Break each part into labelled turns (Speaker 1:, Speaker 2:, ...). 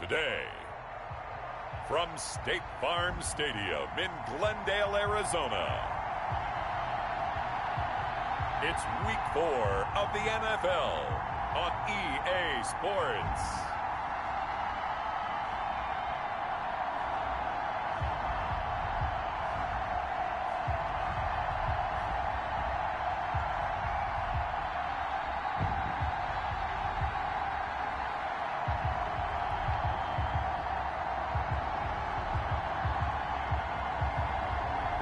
Speaker 1: Today, from State Farm Stadium in Glendale, Arizona, it's Week 4 of the NFL on EA Sports.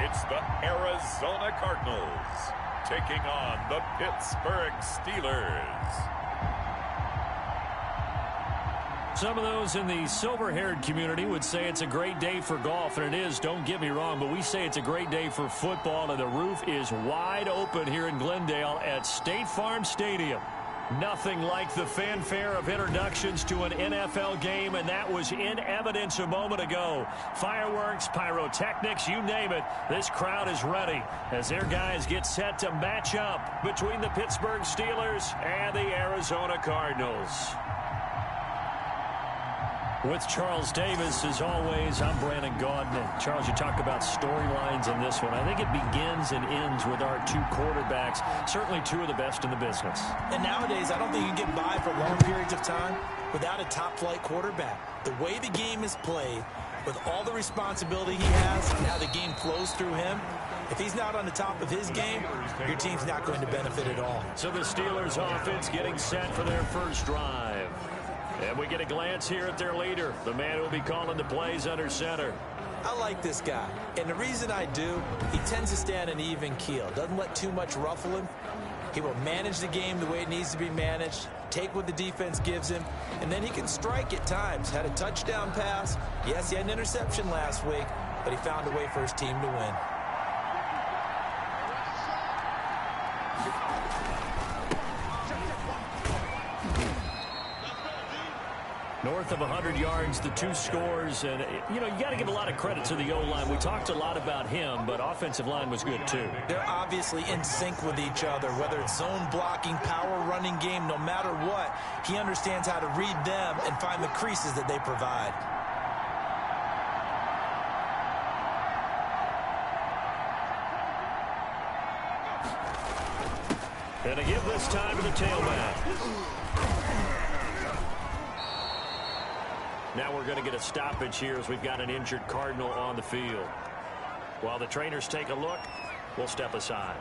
Speaker 1: It's the Arizona Cardinals taking on the Pittsburgh Steelers.
Speaker 2: Some of those in the silver-haired community would say it's a great day for golf, and it is, don't get me wrong, but we say it's a great day for football, and the roof is wide open here in Glendale at State Farm Stadium. Nothing like the fanfare of introductions to an NFL game, and that was in evidence a moment ago. Fireworks, pyrotechnics, you name it. This crowd is ready as their guys get set to match up between the Pittsburgh Steelers and the Arizona Cardinals. With Charles Davis, as always, I'm Brandon Gaudin. Charles, you talk about storylines in this one. I think it begins and ends with our two quarterbacks, certainly two of the best in the business.
Speaker 3: And nowadays, I don't think you can get by for long periods of time without a top-flight quarterback. The way the game is played, with all the responsibility he has and how the game flows through him, if he's not on the top of his game, your team's not going to benefit at all.
Speaker 2: So the Steelers offense getting set for their first drive. And we get a glance here at their leader, the man who will be calling the plays under center.
Speaker 3: I like this guy, and the reason I do, he tends to stay on an even keel. Doesn't let too much ruffle him. He will manage the game the way it needs to be managed, take what the defense gives him, and then he can strike at times. Had a touchdown pass. Yes, he had an interception last week, but he found a way for his team to win.
Speaker 2: North of 100 yards, the two scores, and, you got to give a lot of credit to the O-line. We talked a lot about him, but offensive line was good, too.
Speaker 3: They're obviously in sync with each other, whether it's zone blocking, power running game, no matter what. He understands how to read them and find the creases that they provide.
Speaker 2: And to give this time to the tailback. Now we're going to get a stoppage here as we've got an injured Cardinal on the field. While the trainers take a look, we'll step aside.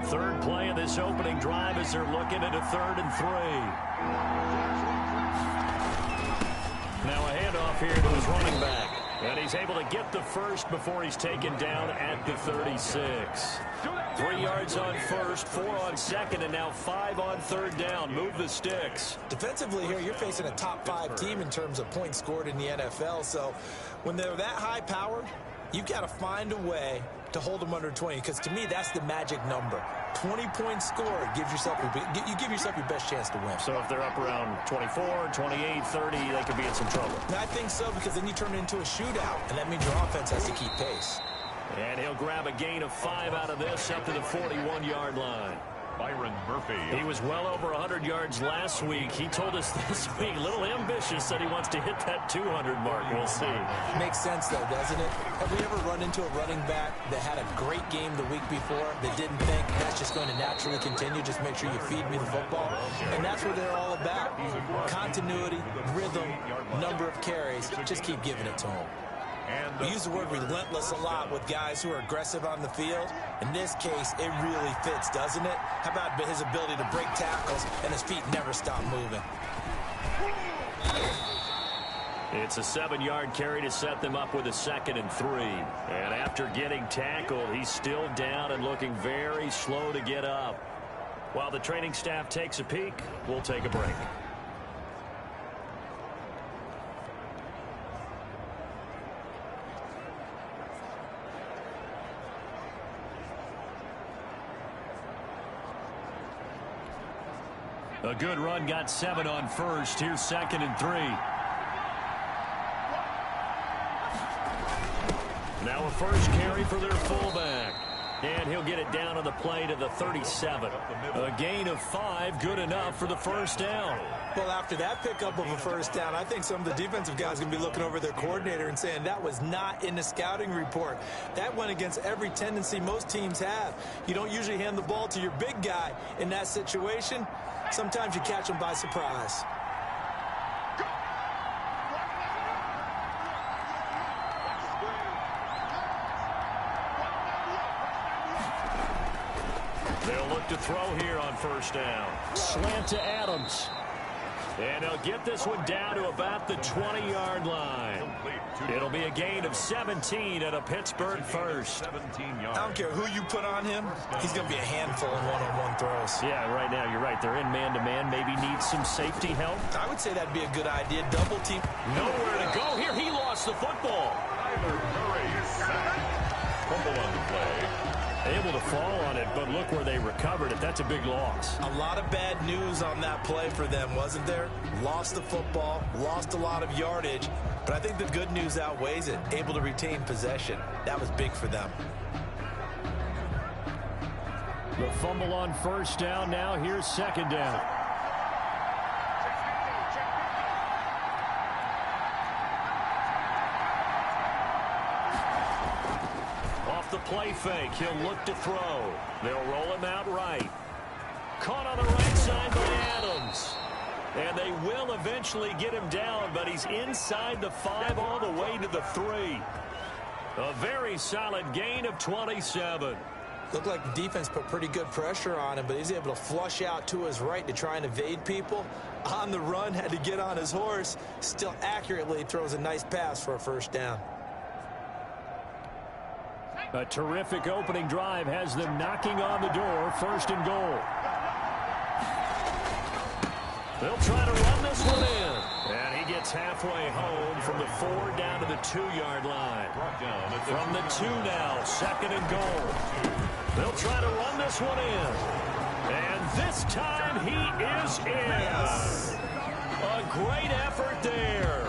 Speaker 2: Third play of this opening drive as they're looking at a 3rd and 3. Now a handoff here to his running back. And he's able to get the first before he's taken down at the 36. 3 yards on first, 4 on second, and now 5 on third down. Move the sticks.
Speaker 3: Defensively here, you're facing a top 5 team in terms of points scored in the NFL. So when they're that high powered, you've got to find a way to hold them under 20, because to me, that's the magic number. 20 points scored gives yourself you give yourself your best chance to win.
Speaker 2: So if they're up around 24, 28, 30, they could be in some trouble.
Speaker 3: I think so, because then you turn it into a shootout, and that means your offense has to keep pace.
Speaker 2: And he'll grab a gain of 5 out of this up to the 41-yard line.
Speaker 1: Byron Murphy.
Speaker 2: He was well over 100 yards last week. He told us this week, a little ambitious, said he wants to hit that 200 mark. We'll see.
Speaker 3: Makes sense, though, doesn't it? Have we ever run into a running back that had a great game the week before that didn't think that's just going to naturally continue? Just make sure you feed me the football. And that's what they're all about. Continuity, rhythm, number of carries. Just keep giving it to them. We use the word relentless a lot with guys who are aggressive on the field. In this case, it really fits, doesn't it? How about his ability to break tackles and his feet never stop moving?
Speaker 2: It's a 7-yard carry to set them up with a 2nd and 3. And after getting tackled, he's still down and looking very slow to get up. While the training staff takes a peek, we'll take a break. A good run, got 7 on first. Here's 2nd and 3. Now a first carry for their fullback. And he'll get it down on the play to the 37. A gain of 5, good enough for the first down.
Speaker 3: Well, after that pickup of a first down, I think some of the defensive guys are going to be looking over their coordinator and saying that was not in the scouting report. That went against every tendency most teams have. You don't usually hand the ball to your big guy in that situation. Sometimes you catch them by surprise.
Speaker 2: They'll look to throw here on first down. Slant to Adams. And he'll get this one down to about the 20-yard line. It'll be a gain of 17 at a Pittsburgh first.
Speaker 1: 17 yards.
Speaker 3: I don't care who you put on him. He's going to be a handful in one-on-one throws.
Speaker 2: Yeah, right now you're right. They're in man-to-man. Maybe need some safety help.
Speaker 3: I would say that'd be a good idea. Double team.
Speaker 2: Nowhere to go here. He lost the football.
Speaker 1: Tyler Murray sacked. Fumble on the play.
Speaker 2: Able to fall on it, but look where they recovered it. That's a big loss.
Speaker 3: A lot of bad news on that play for them, wasn't there? Lost the football, lost a lot of yardage, but I think the good news outweighs it. Able to retain possession. That was big for them.
Speaker 2: The fumble on first down. Now here's 2nd down. The play fake. He'll look to throw. They'll roll him out right. Caught on the right side by Adams. And they will eventually get him down, but he's inside the 5 all the way to the 3. A very solid gain of 27.
Speaker 3: Looked like the defense put pretty good pressure on him, but he's able to flush out to his right to try and evade people. On the run, had to get on his horse. Still accurately throws a nice pass for a first down.
Speaker 2: A terrific opening drive has them knocking on the door. 1st and goal. They'll try to run this one in. And he gets halfway home from the 4 down to the 2-yard line. From the 2 now, 2nd and goal. They'll try to run this one in. And this time he is in. A great effort there.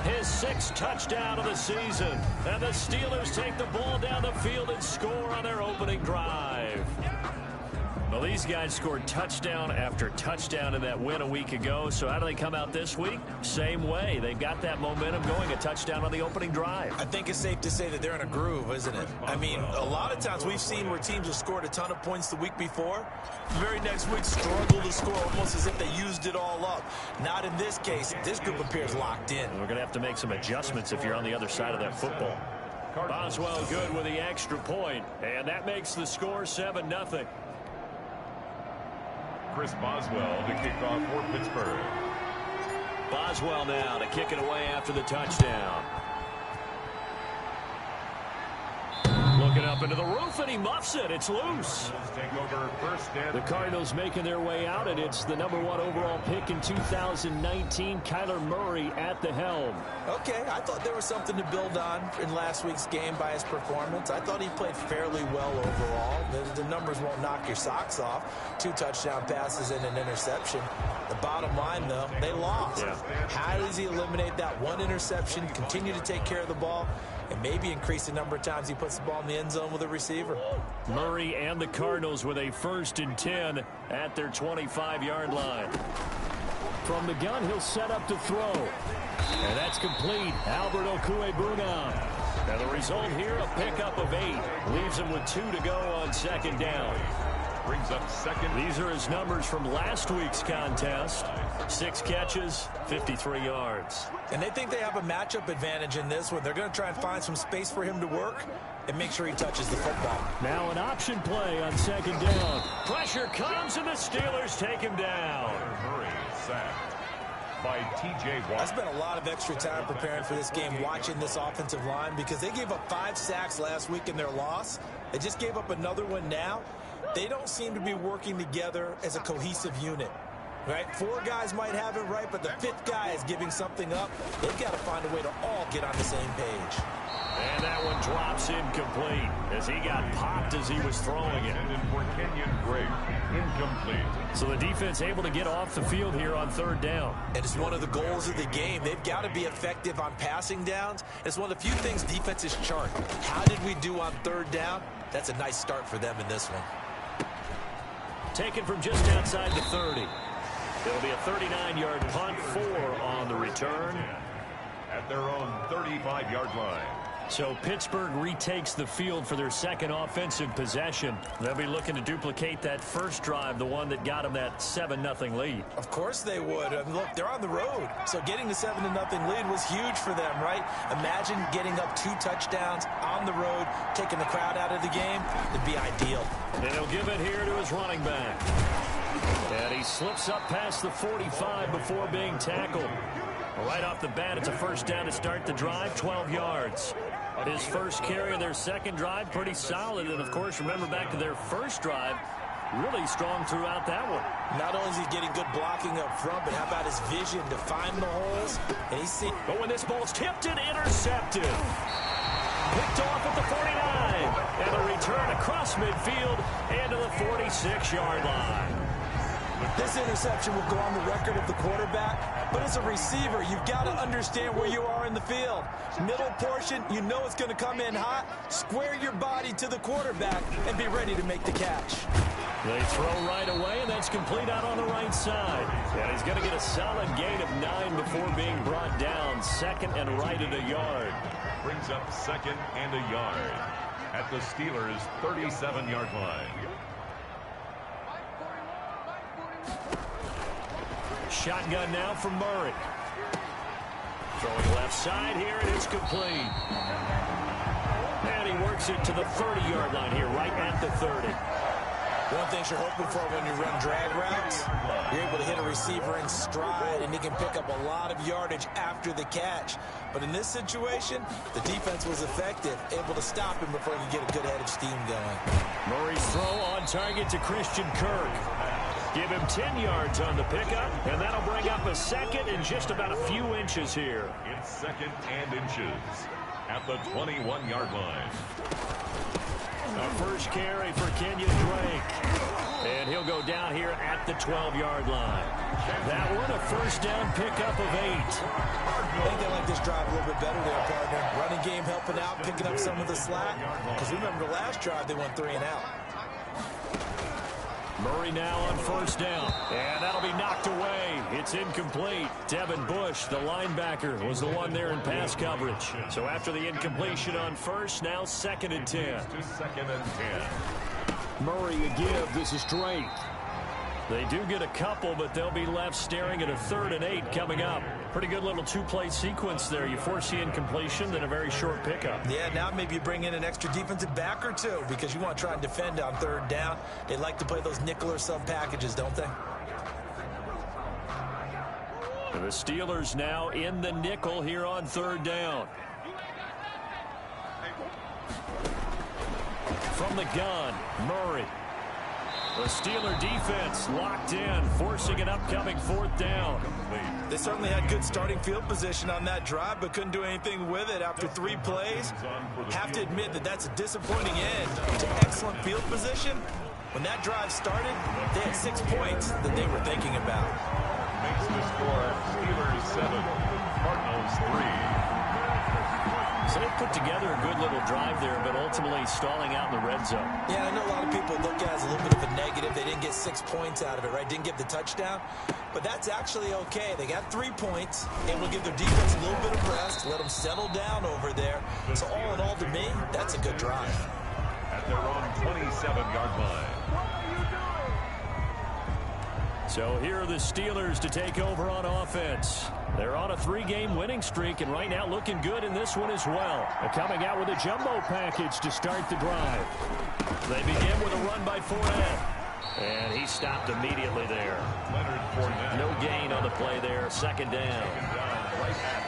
Speaker 2: His 6th touchdown of the season. And the Steelers take the ball down the field and score on their opening drive. Well, these guys scored touchdown after touchdown in that win a week ago. So how do they come out this week? Same way. They've got that momentum going, a touchdown on the opening drive.
Speaker 3: I think it's safe to say that they're in a groove, isn't it? I mean, a lot of times we've seen where teams have scored a ton of points the week before. The very next week struggle to score almost as if they used it all up. Not in this case. This group appears locked in.
Speaker 2: We're going to have to make some adjustments if you're on the other side of that football. Boswell good with the extra point, and that makes the score 7-0.
Speaker 1: Chris Boswell to kick off for Pittsburgh.
Speaker 2: Boswell now to kick it away after the touchdown. Looking up into the roof, and he muffs it. It's loose.
Speaker 1: Take over first and
Speaker 2: the Cardinals making their way out, and it's the #1 overall pick in 2019, Kyler Murray at the helm.
Speaker 3: Okay, I thought there was something to build on in last week's game by his performance. I thought he played fairly well overall. The numbers won't knock your socks off. 2 touchdown passes and an interception. The bottom line, though, they lost.
Speaker 2: Yeah.
Speaker 3: How does he eliminate that 1 interception, continue to take care of the ball, and maybe increase the number of times he puts the ball in the end zone with a receiver?
Speaker 2: Murray and the Cardinals with a 1st and 10 at their 25-yard line. From the gun, he'll set up to throw. And that's complete. Albert Okwuegbunam. And the result here, a pickup of 8. Leaves him with 2 to go on 2nd down.
Speaker 1: brings up 2nd.
Speaker 2: These are his numbers from last week's contest. 6 catches, 53 yards.
Speaker 3: And they think they have a matchup advantage in this one. They're going to try and find some space for him to work and make sure he touches the football.
Speaker 2: Now an option play on 2nd down. Pressure comes, and the Steelers take him down.
Speaker 1: Murray sacked by T.J. Watt.
Speaker 3: I spent a lot of extra time preparing for this game, watching this offensive line, because they gave up 5 sacks last week in their loss. They just gave up another one now. They don't seem to be working together as a cohesive unit. Right? 4 guys might have it right, but the 5th guy is giving something up. They've got to find a way to all get on the same page.
Speaker 2: And that one drops incomplete as he got popped as he was throwing it.
Speaker 1: For Kenyon Drake, incomplete.
Speaker 2: So the defense able to get off the field here on 3rd down.
Speaker 3: And it's one of the goals of the game. They've got to be effective on passing downs. It's one of the few things defenses chart. How did we do on 3rd down? That's a nice start for them in this one.
Speaker 2: Taken from just outside the 30. It'll be a 39-yard punt, 4 on the return.
Speaker 1: At their own 35-yard line.
Speaker 2: So Pittsburgh retakes the field for their second offensive possession. They'll be looking to duplicate that first drive, the one that got them that 7-0 lead.
Speaker 3: Of course they would. Look, they're on the road. So getting the 7-0 lead was huge for them, right? Imagine getting up 2 touchdowns on the road, taking the crowd out of the game. It'd be ideal.
Speaker 2: And he'll give it here to his running back. And he slips up past the 45 before being tackled. Right off the bat, it's a first down to start the drive, 12 yards. His first carry of their second drive, pretty solid. And, of course, remember back to their first drive, really strong throughout that one.
Speaker 3: Not only is he getting good blocking up front, but how about his vision to find the holes? And he's seeing.
Speaker 2: But when this ball's tipped and intercepted. Picked off at the 49. And a return across midfield and to the 46-yard line.
Speaker 3: This interception will go on the record of the quarterback, but as a receiver, you've got to understand where you are in the field. Middle portion, you know it's going to come in hot. Square your body to the quarterback and be ready to make the catch.
Speaker 2: They throw right away, and that's complete out on the right side. And he's going to get a solid gain of 9 before being brought down. Second and right at a yard.
Speaker 1: Brings up 2nd and a yard at the Steelers' 37-yard line.
Speaker 2: Shotgun now from Murray. Throwing left side here, and it's complete. And he works it to the 30-yard line here, right at the 30.
Speaker 3: One thing you're hoping for when you run drag routes, you're able to hit a receiver in stride, and he can pick up a lot of yardage after the catch. But in this situation, the defense was effective, able to stop him before he could get a good head of steam going.
Speaker 2: Murray's throw on target to Christian Kirk. Give him 10 yards on the pickup, and that'll bring up a second and just about a few inches here.
Speaker 1: It's 2nd and inches at the 21-yard line.
Speaker 2: A first carry for Kenyon Drake. And he'll go down here at the 12-yard line. That one, a first down pickup of 8.
Speaker 3: I think they like this drive a little bit better there, partner. Running game helping out, picking up some of the slack. Because remember the last drive, they went 3 and out.
Speaker 2: Murray now on first down, and that'll be knocked away. It's incomplete. Devin Bush, the linebacker, was the one there in pass coverage. So after the incompletion on first, now 2nd and 10.
Speaker 1: To 2nd and 10.
Speaker 2: Murray a give. This is Drake. They do get a couple, but they'll be left staring at a 3rd and 8 coming up. Pretty good little 2-play sequence there. You force the incompletion, then a very short pickup.
Speaker 3: Yeah, now maybe you bring in an extra defensive back or 2 because you want to try and defend on 3rd down. They like to play those nickel or sub packages, don't they?
Speaker 2: The Steelers now in the nickel here on 3rd down. From the gun, Murray. The Steeler defense locked in, forcing an upcoming 4th down.
Speaker 3: They certainly had good starting field position on that drive, but couldn't do anything with it after 3 plays. Have to admit that that's a disappointing end to excellent field position. When that drive started, they had 6 points that they were thinking about.
Speaker 1: Makes the score Steelers 7, Cardinals 3.
Speaker 2: So they put together a good little drive there, but ultimately stalling out in the red zone.
Speaker 3: Yeah, I know a lot of people look at it as a little bit of a negative. They didn't get 6 points out of it, right? Didn't get the touchdown. But that's actually okay. They got 3 points, able to give their defense a little bit of rest, let them settle down over there. So all in all, to me, that's a good drive.
Speaker 1: At their own 27-yard line.
Speaker 2: So here are the Steelers to take over on offense. They're on a 3-game winning streak, and right now looking good in this one as well. They're coming out with a jumbo package to start the drive. They begin with a run by Fournette. And he stopped immediately there.
Speaker 1: Leonard Fournette.
Speaker 2: No gain on the play there. 2nd down.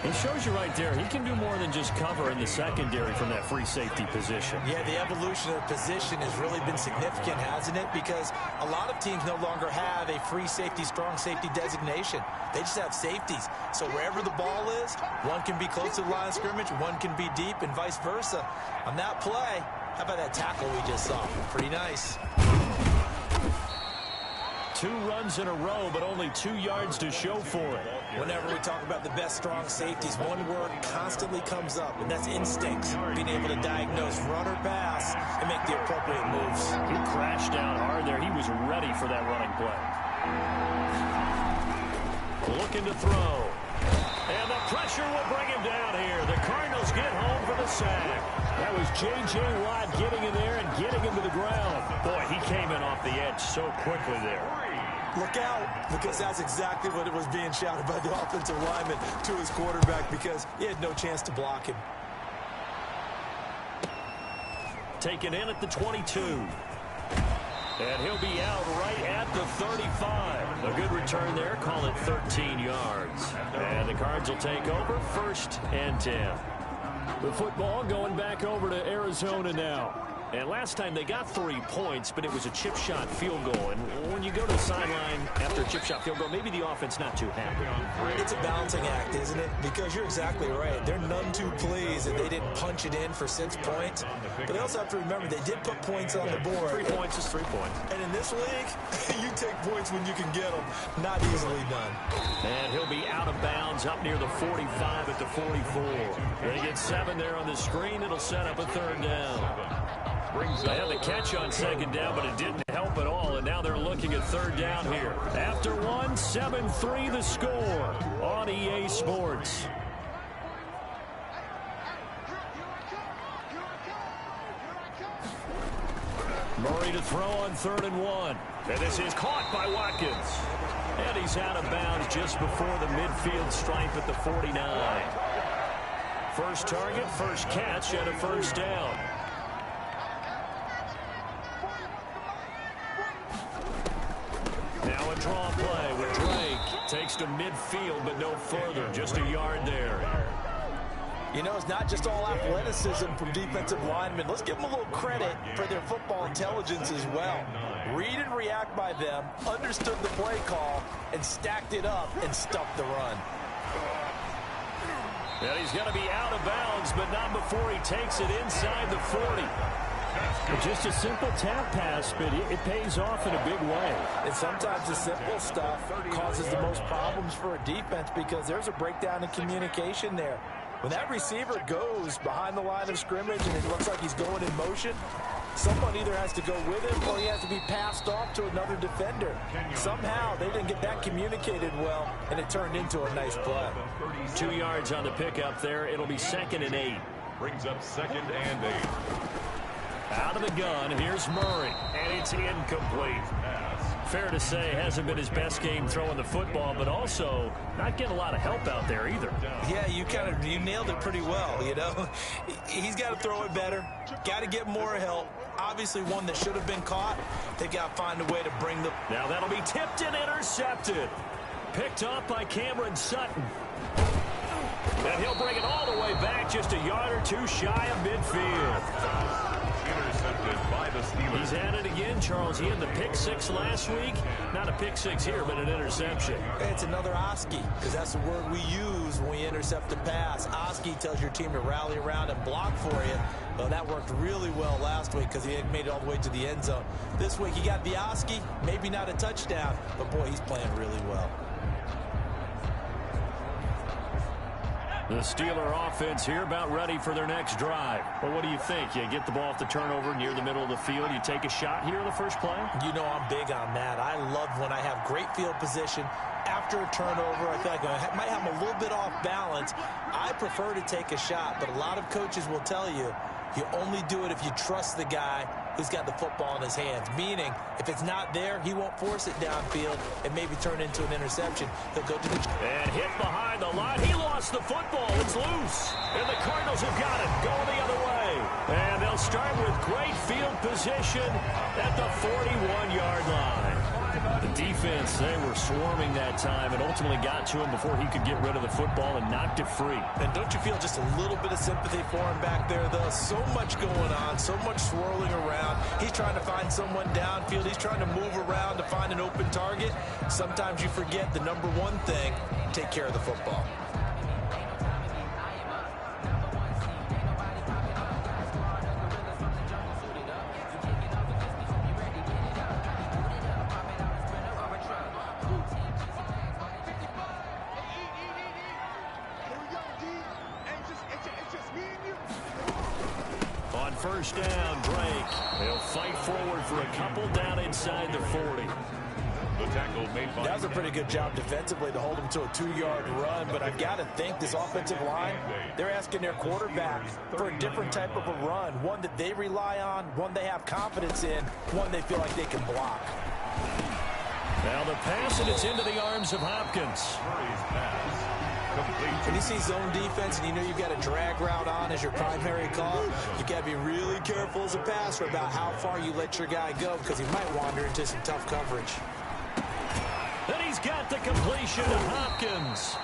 Speaker 2: It shows you right there, he can do more than just cover in the secondary from that free safety position.
Speaker 3: Yeah, the evolution of position has really been significant, hasn't it? Because a lot of teams no longer have a free safety, strong safety designation. They just have safeties. So wherever the ball is, one can be close to the line of scrimmage, one can be deep, and vice versa. On that play, how about that tackle we just saw? Pretty nice.
Speaker 2: 2 runs in a row, but only 2 yards to show for it.
Speaker 3: Whenever we talk about the best strong safeties, one word constantly comes up, and that's instincts. Being able to diagnose run or pass and make the appropriate moves.
Speaker 2: He crashed down hard there. He was ready for that running play. Looking to throw. And the pressure will bring him down here. The Cardinals get home for the sack. That was J.J. Watt getting in there and getting him to the ground. Boy, he came in off the edge so quickly there.
Speaker 3: Look out, because that's exactly what it was being shouted by the offensive lineman to his quarterback, because he had no chance to block him.
Speaker 2: Taken in at the 22. And he'll be out right at the 35. A good return there. Call it 13 yards. And the Cards will take over 1st and 10. The football going back over to Arizona now. And last time they got 3 points, but it was a chip shot field goal. And when you go to the sideline after a chip shot field goal, maybe the offense not too happy.
Speaker 3: It's a balancing act, isn't it? Because you're exactly right. They're none too pleased that they didn't punch it in for 6 points. But they also have to remember they did put points on the board.
Speaker 2: 3 points is 3 points.
Speaker 3: And in this league, you take points when you can get them. Not easily done.
Speaker 2: And he'll be out of bounds up near the 45 at the 44. They get 7 there on the screen. It'll set up a 3rd down. They had the catch on 2nd down, but it didn't help at all, and now they're looking at 3rd down here. After 1, 7-3 the score on EA Sports. Murray to throw on 3rd and 1. And this is caught by Watkins. And he's out of bounds just before the midfield stripe at the 49. First target, first catch, and a 1st down. Now a draw play with Drake. Takes to midfield, but no further. Just a yard there.
Speaker 3: You know, it's not just all athleticism from defensive linemen. Let's give them a little credit for their football intelligence as well. Read and react by them, understood the play call, and stacked it up and stuffed the run.
Speaker 2: And he's going to be out of bounds, but not before he takes it inside the 40. Just a simple tap pass, but it pays off in a big way.
Speaker 3: And sometimes the simple stuff causes the most problems for a defense because there's a breakdown in communication there. When that receiver goes behind the line of scrimmage and it looks like he's going in motion, someone either has to go with him or he has to be passed off to another defender. Somehow they didn't get that communicated well, and it turned into a nice play.
Speaker 2: 2 yards on the pickup there. It'll be 2nd and 8.
Speaker 1: Brings up 2nd and 8.
Speaker 2: Out of the gun, here's Murray, and it's incomplete. Fair to say, hasn't been his best game throwing the football, but also not getting a lot of help out there either.
Speaker 3: Yeah, you nailed it pretty well, you know. He's got to throw it better, got to get more help. Obviously one that should have been caught. They got to find a way to bring the...
Speaker 2: Now that'll be tipped and intercepted. Picked up by Cameron Sutton. And he'll bring it all the way back, just a yard or 2 shy of midfield.
Speaker 1: Intercepted by the Steelers.
Speaker 2: He's at it again, Charles. He had the pick 6 last week. Not a pick 6 here, but an interception.
Speaker 3: It's another Oski, because that's the word we use when we intercept a pass. Oski tells your team to rally around and block for you. Well, that worked really well last week because he had made it all the way to the end zone. This week he got the Oski, maybe not a touchdown, but boy, he's playing really well.
Speaker 2: The Steeler offense here about ready for their next drive. Well, what do you think? You get the ball off the turnover near the middle of the field. You take a shot here in the first play?
Speaker 3: You know I'm big on that. I love when I have great field position. After a turnover, I feel like I might have a little bit off balance. I prefer to take a shot, but a lot of coaches will tell you, you only do it if you trust the guy who's got the football in his hands. Meaning, if it's not there, he won't force it downfield and maybe turn into an interception. He'll go to the...
Speaker 2: And hit behind the line. He lost the football. It's loose. And the Cardinals have got it. Going the other way. And they'll start with great field position at the 41-yard line. defense, they were swarming that time and ultimately got to him before he could get rid of the football and knocked it free.
Speaker 3: And don't you feel just a little bit of sympathy for him back there, though? So much going on, so much swirling around. He's trying to find someone downfield. He's trying to move around to find an open target. Sometimes you forget the number one thing, take care of the football.
Speaker 2: First down, Drake. They'll fight forward for a couple down inside the 40.
Speaker 1: The tackle made by
Speaker 3: that was a pretty good job defensively to hold him to a 2-yard run, but I've got to think this offensive line, they're asking their quarterback for a different type of a run, one that they rely on, one they have confidence in, one they feel like they can block.
Speaker 2: Now the pass, and it's into the arms of Hopkins.
Speaker 3: When you see zone defense and you know you've got a drag route on as your primary call, you've got to be really careful as a passer about how far you let your guy go because he might wander into some tough coverage.
Speaker 2: And he's got the completion to Hopkins.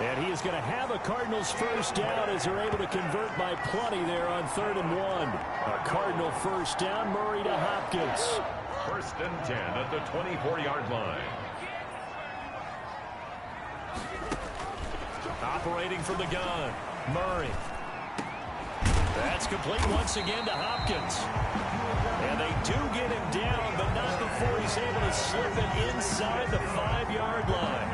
Speaker 2: And he is going to have a Cardinals first down as they're able to convert by plenty there on 3rd and 1. A Cardinal first down, Murray to Hopkins.
Speaker 1: 1st and 10 at the 24-yard line.
Speaker 2: Operating from the gun, Murray. That's complete once again to Hopkins. And they do get him down, but not before he's able to slip it inside the 5-yard line.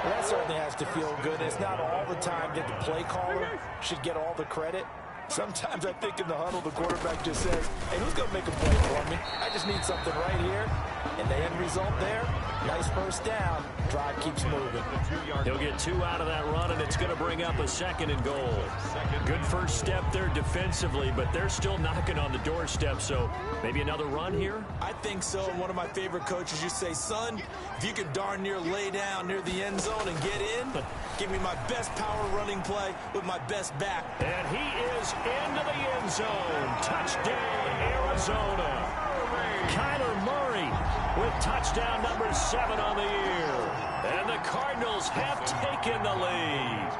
Speaker 3: Well, that certainly has to feel good. It's not all the time that the play caller should get all the credit. Sometimes I think in the huddle, the quarterback just says, hey, who's going to make a play for me? I just need something right here. And the end result there, nice first down. Drive keeps moving.
Speaker 2: He'll get 2 out of that run, and it's going to bring up a 2nd and goal. Good first step there defensively, but they're still knocking on the doorstep, so maybe another run here?
Speaker 3: I think so. And one of my favorite coaches used to say, son, if you can darn near lay down near the end zone and get in, give me my best power running play with my best back.
Speaker 2: And he is into the end zone. Touchdown, Arizona. Kyler Murray with touchdown number 7 on the year. And the Cardinals have taken the lead.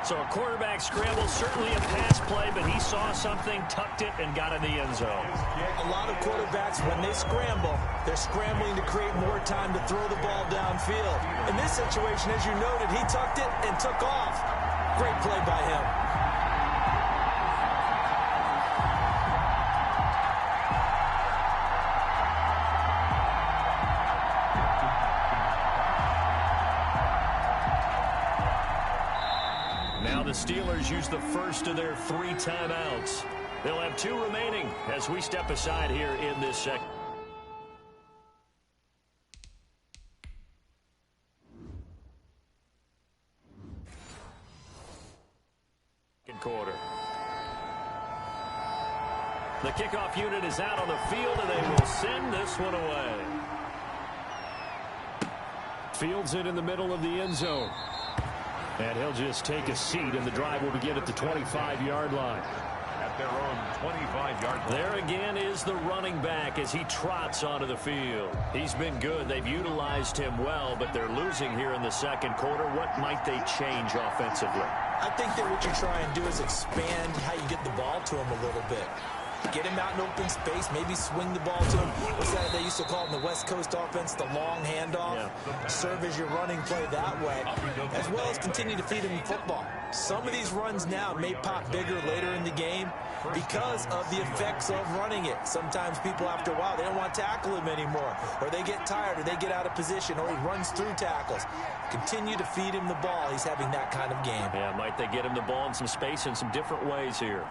Speaker 2: So a quarterback scramble, certainly a pass play, but he saw something, tucked it, and got in the end zone.
Speaker 3: A lot of quarterbacks, when they scramble, they're scrambling to create more time to throw the ball downfield. In this situation, as you noted, he tucked it and took off. Great play by him.
Speaker 2: The Steelers use the first of their 3 timeouts. They'll have 2 remaining as we step aside here in this second quarter. The kickoff unit is out on the field, and they will send this one away. Fields it in the middle of the end zone. And he'll just take a seat, and the drive will begin at the 25-yard line.
Speaker 1: At their own 25-yard line.
Speaker 2: There again is the running back as he trots onto the field. He's been good. They've utilized him well, but they're losing here in the second quarter. What might they change offensively?
Speaker 3: I think that what you try and do is expand how you get the ball to him a little bit. Get him out in open space, maybe swing the ball to him. What's that they used to call in the West Coast offense, the long handoff? Yeah. Serve as your running play that way, as well as continue to feed him football. Some of these runs now may pop bigger later in the game because of the effects of running it. Sometimes people, after a while, they don't want to tackle him anymore, or they get tired, or they get out of position, or he runs through tackles. Continue to feed him the ball. He's having that kind of game.
Speaker 2: Yeah, might they get him the ball in some space in some different ways here?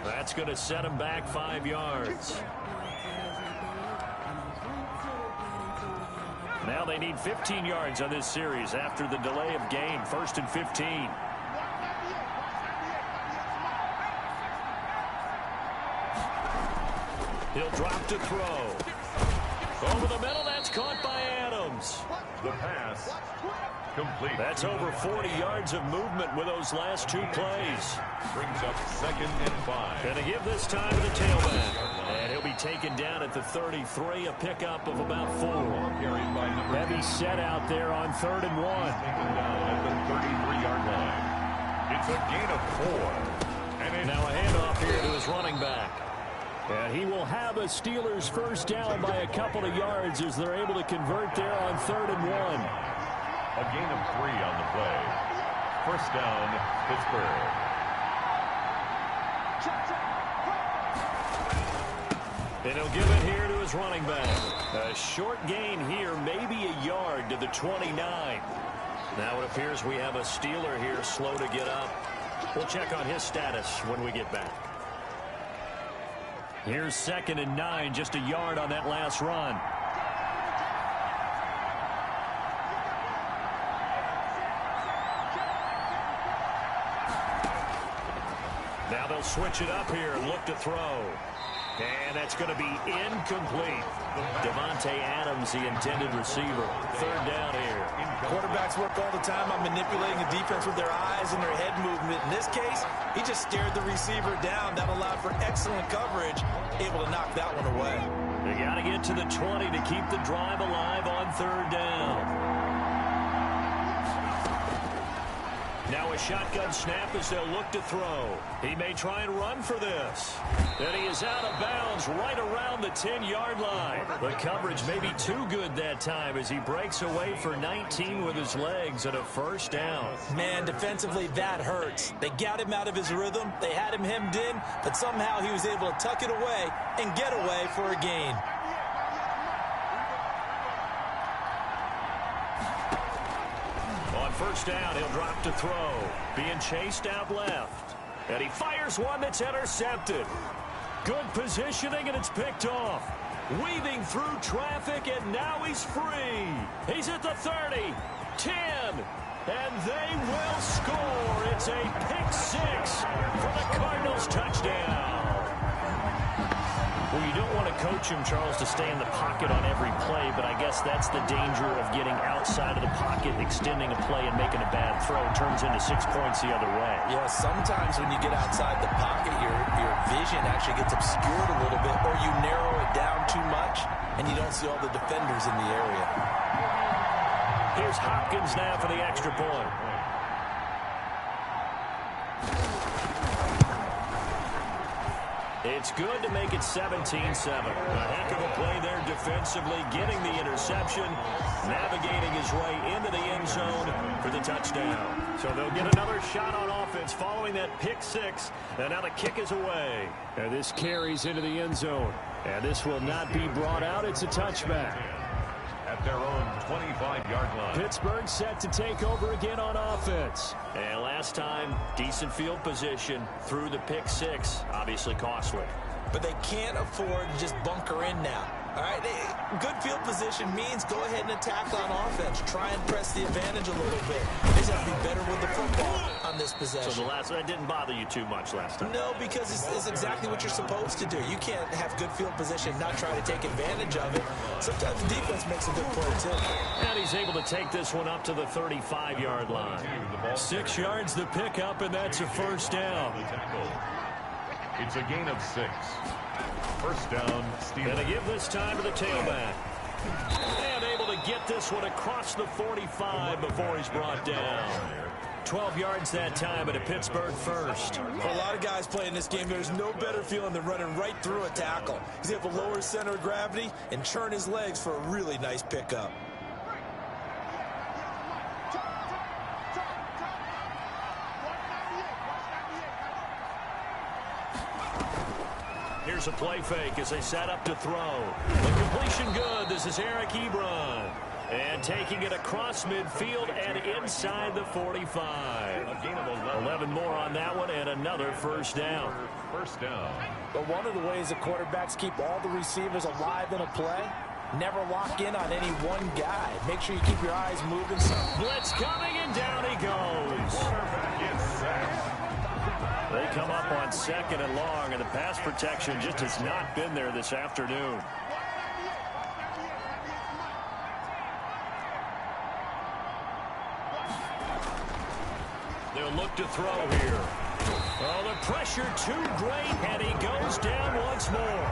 Speaker 2: That's going to set him back 5 yards. Now they need 15 yards on this series after the delay of game. 1st and 15. He'll drop to throw. Over the middle, that's caught by Adams.
Speaker 1: The pass complete.
Speaker 2: That's over 40 yards of movement with those last two plays.
Speaker 1: Brings up 2nd and 5.
Speaker 2: Going to give this time to the tailback. And he'll be taken down at the 33, a pickup of about 4. Heavy set out there on 3rd and 1.
Speaker 1: Taken down at the 33-yard line. It's a gain of 4. And
Speaker 2: now a handoff here to his running back. And he will have a Steelers first down by a couple of yards as they're able to convert there on 3rd and 1.
Speaker 1: A gain of 3 on the play. First down, Pittsburgh.
Speaker 2: And he'll give it here to his running back. A short gain here, maybe a yard to the 29. Now it appears we have a Steeler here slow to get up. We'll check on his status when we get back. Here's 2nd and 9, just a yard on that last run. Now they'll switch it up here and look to throw. And that's going to be incomplete. Devontae Adams, the intended receiver. 3rd down here.
Speaker 3: Quarterbacks work all the time on manipulating the defense with their eyes and their head movement. In this case, he just stared the receiver down. That allowed for excellent coverage, able to knock that one away.
Speaker 2: They got to get to the 20 to keep the drive alive on 3rd down. Now a shotgun snap as they'll look to throw. He may try and run for this. And he is out of bounds right around the 10-yard line. The coverage may be too good that time as he breaks away for 19 with his legs and a first down.
Speaker 3: Man, defensively, that hurts. They got him out of his rhythm. They had him hemmed in, but somehow he was able to tuck it away and get away for a gain.
Speaker 2: First down, he'll drop to throw. Being chased out left. And he fires one that's intercepted. Good positioning, and it's picked off. Weaving through traffic, and now he's free. He's at the 30, 10, and they will score. It's a pick 6 for the Cardinals touchdown. Well, you don't want to coach him, Charles, to stay in the pocket on every play, but I guess that's the danger of getting outside of the pocket, extending a play, and making a bad throw. It turns into 6 points the other way.
Speaker 3: Yeah, sometimes when you get outside the pocket, your vision actually gets obscured a little bit, or you narrow it down too much, and you don't see all the defenders in the area.
Speaker 2: Here's Hopkins now for the extra point. It's good to make it 17-7. A heck of a play there defensively, getting the interception, navigating his way into the end zone for the touchdown. So they'll get another shot on offense following that pick 6, and now the kick is away. And this carries into the end zone, and this will not be brought out. It's a touchback.
Speaker 1: At their own 25-yard line.
Speaker 2: Pittsburgh set to take over again on offense. And last time, decent field position through the pick 6. Obviously costly.
Speaker 3: But they can't afford to just bunker in now. All right, good field position means go ahead and attack on offense. Try and press the advantage a little bit. They just have to be better with the football on this possession.
Speaker 2: So that didn't bother you too much last time?
Speaker 3: No, because it's exactly what you're supposed to do. You can't have good field position, not try to take advantage of it. Sometimes the defense makes a good play, too.
Speaker 2: And he's able to take this one up to the 35-yard line. 6 yards the pickup, and that's a first down.
Speaker 1: It's a gain of 6. First down, Steelers.
Speaker 2: And to give this time to the tailback. And able to get this one across the 45 before he's brought down. 12 yards that time, and a Pittsburgh first.
Speaker 3: For a lot of guys playing this game, there's no better feeling than running right through a tackle. He's able to lower his center of gravity and churn his legs for a really nice pickup.
Speaker 2: Here's a play fake as they set up to throw. The completion good. This is Eric Ebron. And taking it across midfield and inside the 45.
Speaker 1: A gain of
Speaker 3: 11 more on that one, and another first down.
Speaker 1: First down.
Speaker 3: But one of the ways that quarterbacks keep all the receivers alive in a play, never lock in on any one guy. Make sure you keep your eyes moving.
Speaker 2: Blitz coming, and down he goes.
Speaker 1: Quarterback is sacked.
Speaker 2: They come up on second and long, and the pass protection just has not been there this afternoon. They'll look to throw here. Oh, the pressure too great, and he goes down once more.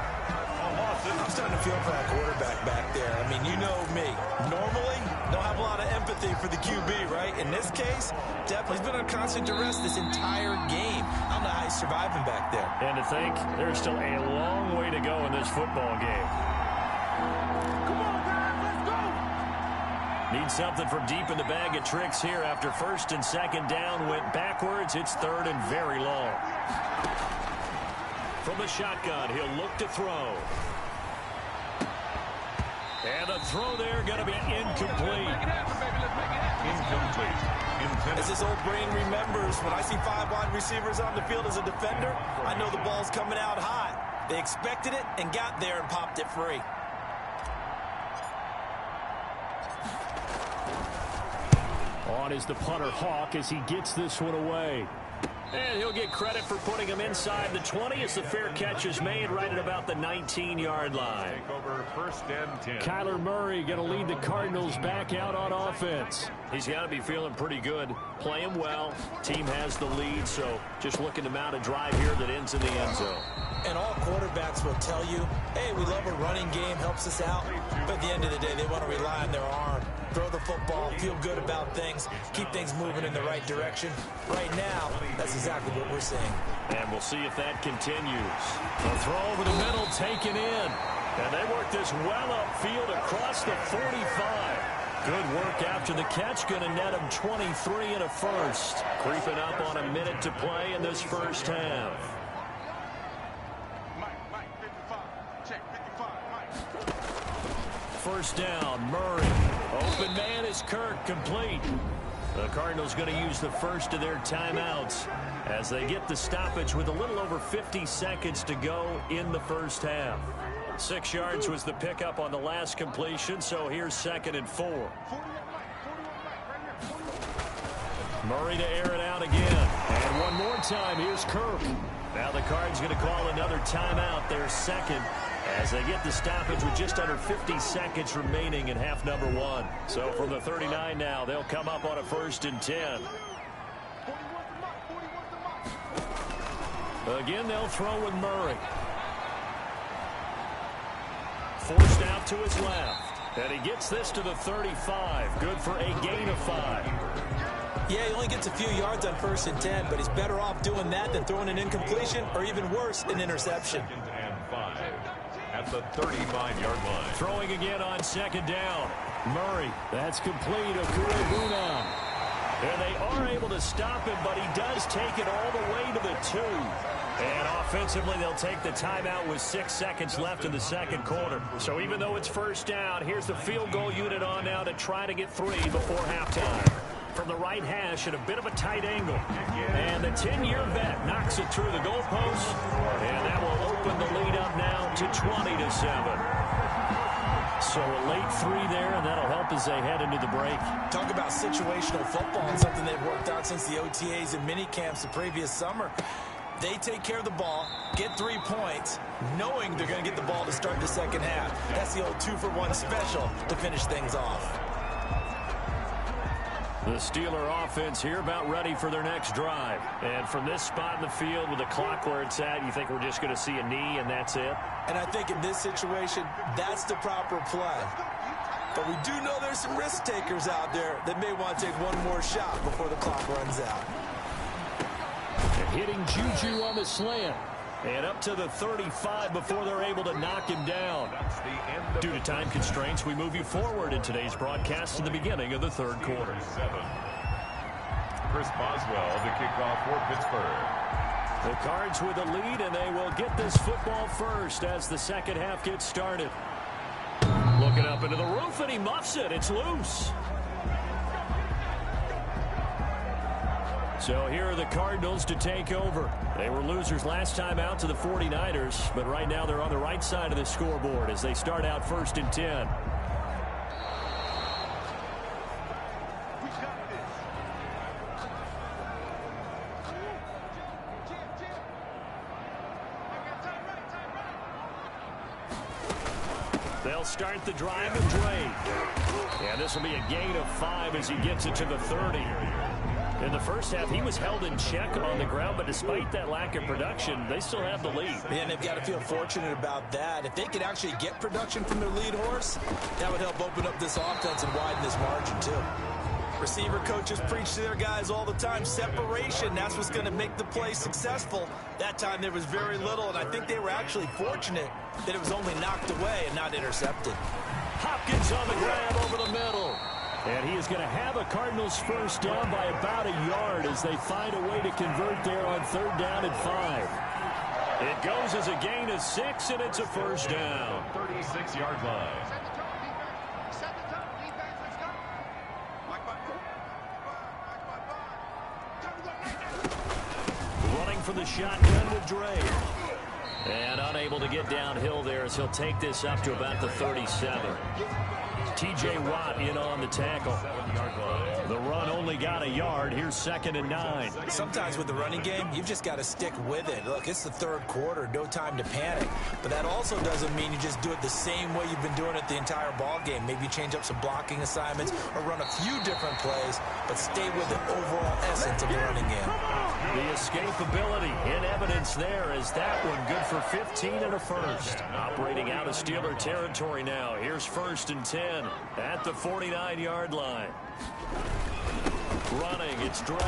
Speaker 3: I'm starting to feel for that quarterback back there. I mean, you know me. Normally, don't have a lot of empathy for the QB, right? In this case, definitely he's been under constant duress this entire game. I don't know how he's surviving back there.
Speaker 2: And to think, there's still a long way to go in this football game.
Speaker 4: Come on, guys, let's go!
Speaker 2: Need something from deep in the bag of tricks here after first and second down went backwards. It's third and very long. From the shotgun, he'll look to throw. And the throw there going to be incomplete.
Speaker 1: Incomplete.
Speaker 3: As his old brain remembers, when I see 5 wide receivers on the field as a defender, I know the ball's coming out hot. They expected it and got there and popped it free.
Speaker 2: On is the punter Hawk as he gets this one away. And he'll get credit for putting him inside the 20 as the fair catch is made right at about the 19-yard line.
Speaker 1: Take over first and 10.
Speaker 2: Kyler Murray going to lead the Cardinals back out on offense. He's got to be feeling pretty good, playing well. Team has the lead, so just looking to mount a drive here that ends in the end zone.
Speaker 3: And all quarterbacks will tell you, hey, we love a running game, helps us out. But at the end of the day, they want to rely on their arm. Throw the football, feel good about things, keep things moving in the right direction. Right now, that's exactly what we're seeing.
Speaker 2: And we'll see if that continues. The throw over the middle taken in. And they work this well upfield across the 45. Good work after the catch. Going to net him 23 and a first. Creeping up on a minute to play in this first half. First down, Murray. Open man is Kirk, complete. The Cardinals going to use the first of their timeouts as they get the stoppage with a little over 50 seconds to go in the first half. 6 yards was the pickup on the last completion, so here's 2nd and 4. Murray to air it out again. And one more time, here's Kirk. Now the Cards going to call another timeout, their second, as they get the stoppage with just under 50 seconds remaining in half number 1. So from the 39 now, they'll come up on a 1st and 10. Again, they'll throw with Murray. Forced out to his left. And he gets this to the 35. Good for a gain of 5.
Speaker 3: Yeah, he only gets a few yards on 1st and 10, but he's better off doing that than throwing an incompletion or even worse, an interception.
Speaker 1: 2nd and 5 at the 35-yard line.
Speaker 2: Throwing again on 2nd down. Murray, that's complete. Okurabuna. And they are able to stop him, but he does take it all the way to the 2. And offensively, they'll take the timeout with 6 seconds left in the second quarter. So even though it's first down, here's the field goal unit on now to try to get 3 before halftime. From the right hash at a bit of a tight angle. And the 10-year vet knocks it through the goalpost. And that will open the lead up now to 20-7. So a late 3 there, and that'll help as they head into the break.
Speaker 3: Talk about situational football and something they've worked out since the OTAs and mini camps the previous summer. They take care of the ball, get 3 points, knowing they're going to get the ball to start the second half. That's the old 2-for-1 special to finish things off.
Speaker 2: The Steeler offense here about ready for their next drive. And from this spot in the field with the clock where it's at, you think we're just going to see a knee and that's it?
Speaker 3: And I think in this situation, that's the proper play. But we do know there's some risk takers out there that may want to take one more shot before the clock runs out.
Speaker 2: Hitting Juju on the slant. And up to the 35 before they're able to knock him down. Due to time constraints, we move you forward in today's broadcast to the beginning of the third quarter.
Speaker 1: Chris Boswell to kick off for Pittsburgh.
Speaker 2: The Cards with a lead, and they will get this football first as the second half gets started. Looking up into the roof, and he muffs it. It's loose. So here are the Cardinals to take over. They were losers last time out to the 49ers, but right now they're on the right side of the scoreboard as they start out 1st and 10. They'll start the drive with Drake. And this will be a gain of 5 as he gets it to the 30. In the first half, he was held in check on the ground, but despite that lack of production, they still have the lead.
Speaker 3: And they've got to feel fortunate about that. If they could actually get production from their lead horse, that would help open up this offense and widen this margin, too. Receiver coaches preach to their guys all the time. Separation, that's what's going to make the play successful. That time there was very little, and I think they were actually fortunate that it was only knocked away and not intercepted.
Speaker 2: Hopkins on the grab over the middle. And he is going to have a Cardinals first down by about a yard as they find a way to convert there on 3rd down and 5. It goes as a gain of 6, and it's a first down.
Speaker 1: 36-yard line.
Speaker 2: Running for the shotgun with Dre. And unable to get downhill there as he'll take this up to about the 37. T.J. Watt in on the tackle. The run only got a yard. Here's 2nd and 9.
Speaker 3: Sometimes with the running game, you've just got to stick with it. Look, it's the 3rd quarter. No time to panic. But that also doesn't mean you just do it the same way you've been doing it the entire ball game. Maybe you change up some blocking assignments or run a few different plays, but stay with the overall essence of the running game.
Speaker 2: The escapability in evidence there is that one good for 15 and a first. Operating out of Steeler territory now. Here's 1st and 10 at the 49-yard line. Running, it's Drake.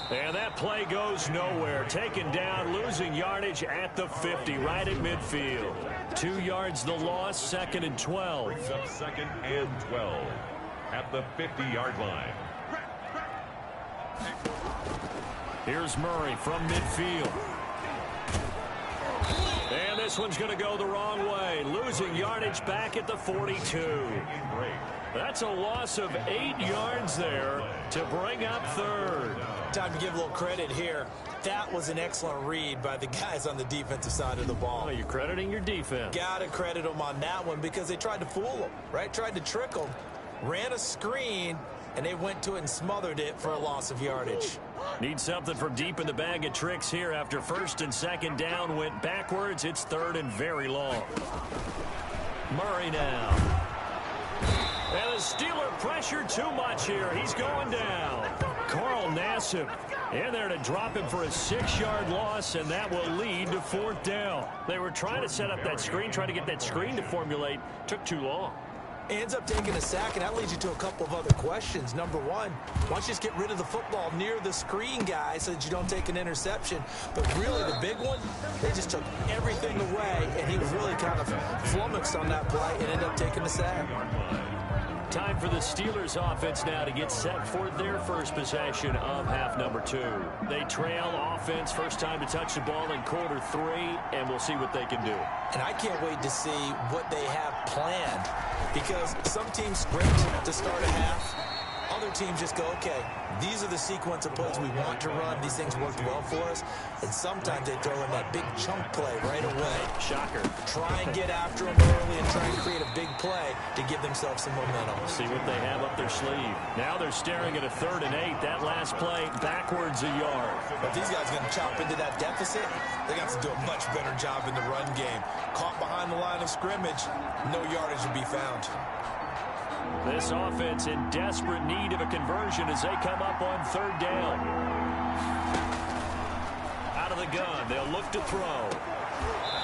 Speaker 2: And that play goes nowhere. Taken down, losing yardage at the 50, right at midfield. 2 yards the loss, 2nd and 12.
Speaker 1: 2nd and 12 at the 50-yard line.
Speaker 2: Here's Murray from midfield. And this one's going to go the wrong way. Losing yardage back at the 42. That's a loss of 8 yards there to bring up 3rd.
Speaker 3: Time to give a little credit here. That was an excellent read by the guys on the defensive side of the ball.
Speaker 2: Oh, you're crediting your defense.
Speaker 3: Got to credit them on that one because they tried to fool them, right? Tried to trick them. Ran a screen, and they went to it and smothered it for a loss of yardage.
Speaker 2: Need something from deep in the bag of tricks here after 1st and 2nd down went backwards. It's 3rd and very long. Murray now. And the Steeler pressure too much here. He's going down. Carl Nassib in there to drop him for a 6-yard loss, and that will lead to 4th down. They were trying to set up that screen, trying to get that screen to formulate. Took too long.
Speaker 3: Ends up taking a sack, and that leads you to a couple of other questions. Number one, why don't you just get rid of the football near the screen guy so that you don't take an interception? But really, the big one, they just took everything away, and he was really kind of flummoxed on that play and ended up taking the sack.
Speaker 2: Time for the Steelers offense now to get set for their first possession of half number 2. They trail offense, first time to touch the ball in quarter 3, and we'll see what they can do.
Speaker 3: And I can't wait to see what they have planned, because some teams sprint to start a half. Other teams just go, okay, these are the sequence of plays we want to run. These things worked well for us. And sometimes they throw in that big chunk play right away.
Speaker 2: Shocker.
Speaker 3: Try and get after them early and try and create a big play to give themselves some momentum.
Speaker 2: See what they have up their sleeve. Now they're staring at a 3rd and 8. That last play backwards a yard.
Speaker 3: If these guys are going to chop into that deficit, they got to do a much better job in the run game. Caught behind the line of scrimmage, no yardage to be found.
Speaker 2: This offense in desperate need of a conversion as they come up on 3rd down. Out of the gun, they'll look to throw.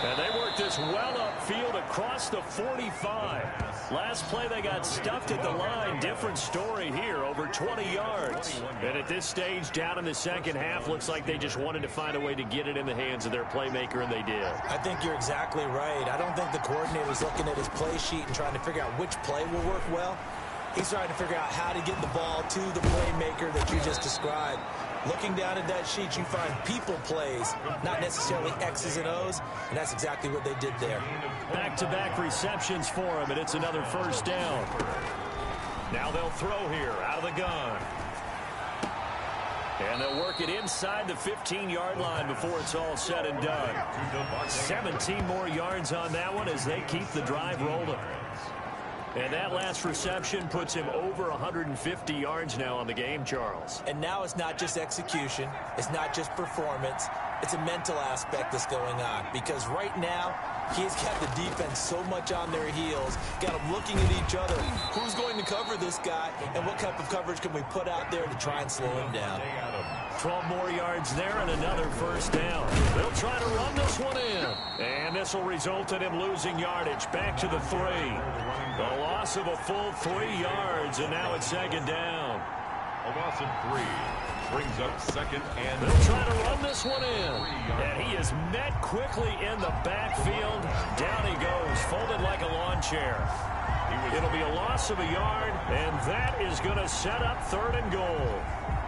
Speaker 2: And they work this well upfield across the 45. Last play they got stuffed at the line. Different story here, over 20 yards. And at this stage, down in the second half, looks like they just wanted to find a way to get it in the hands of their playmaker, and they did.
Speaker 3: I think you're exactly right. I don't think the coordinator's looking at his play sheet and trying to figure out which play will work well. He's trying to figure out how to get the ball to the playmaker that you just described. Looking down at that sheet, you find people plays, not necessarily X's and O's, and that's exactly what they did there.
Speaker 2: Back-to-back receptions for him, and it's another first down. Now they'll throw here, out of the gun. And they'll work it inside the 15-yard line before it's all said and done. 17 more yards on that one as they keep the drive rolling. And that last reception puts him over 150 yards now on the game, Charles.
Speaker 3: And now it's not just execution. It's not just performance. It's a mental aspect that's going on. Because right now, He's got the defense so much on their heels, got them looking at each other. Who's going to cover this guy, and what type of coverage can we put out there to try and slow him down?
Speaker 2: 12 more yards there and another first down. They'll try to run this one in. And this will result in him losing yardage. Back to the 3. A loss of a full 3 yards, and now it's second down.
Speaker 1: A loss of 3. Brings up second and...
Speaker 2: They'll try to run this one in. And he is met quickly in the backfield. Down he goes, folded like a lawn chair. It'll be a loss of a yard, and that is going to set up 3rd and goal.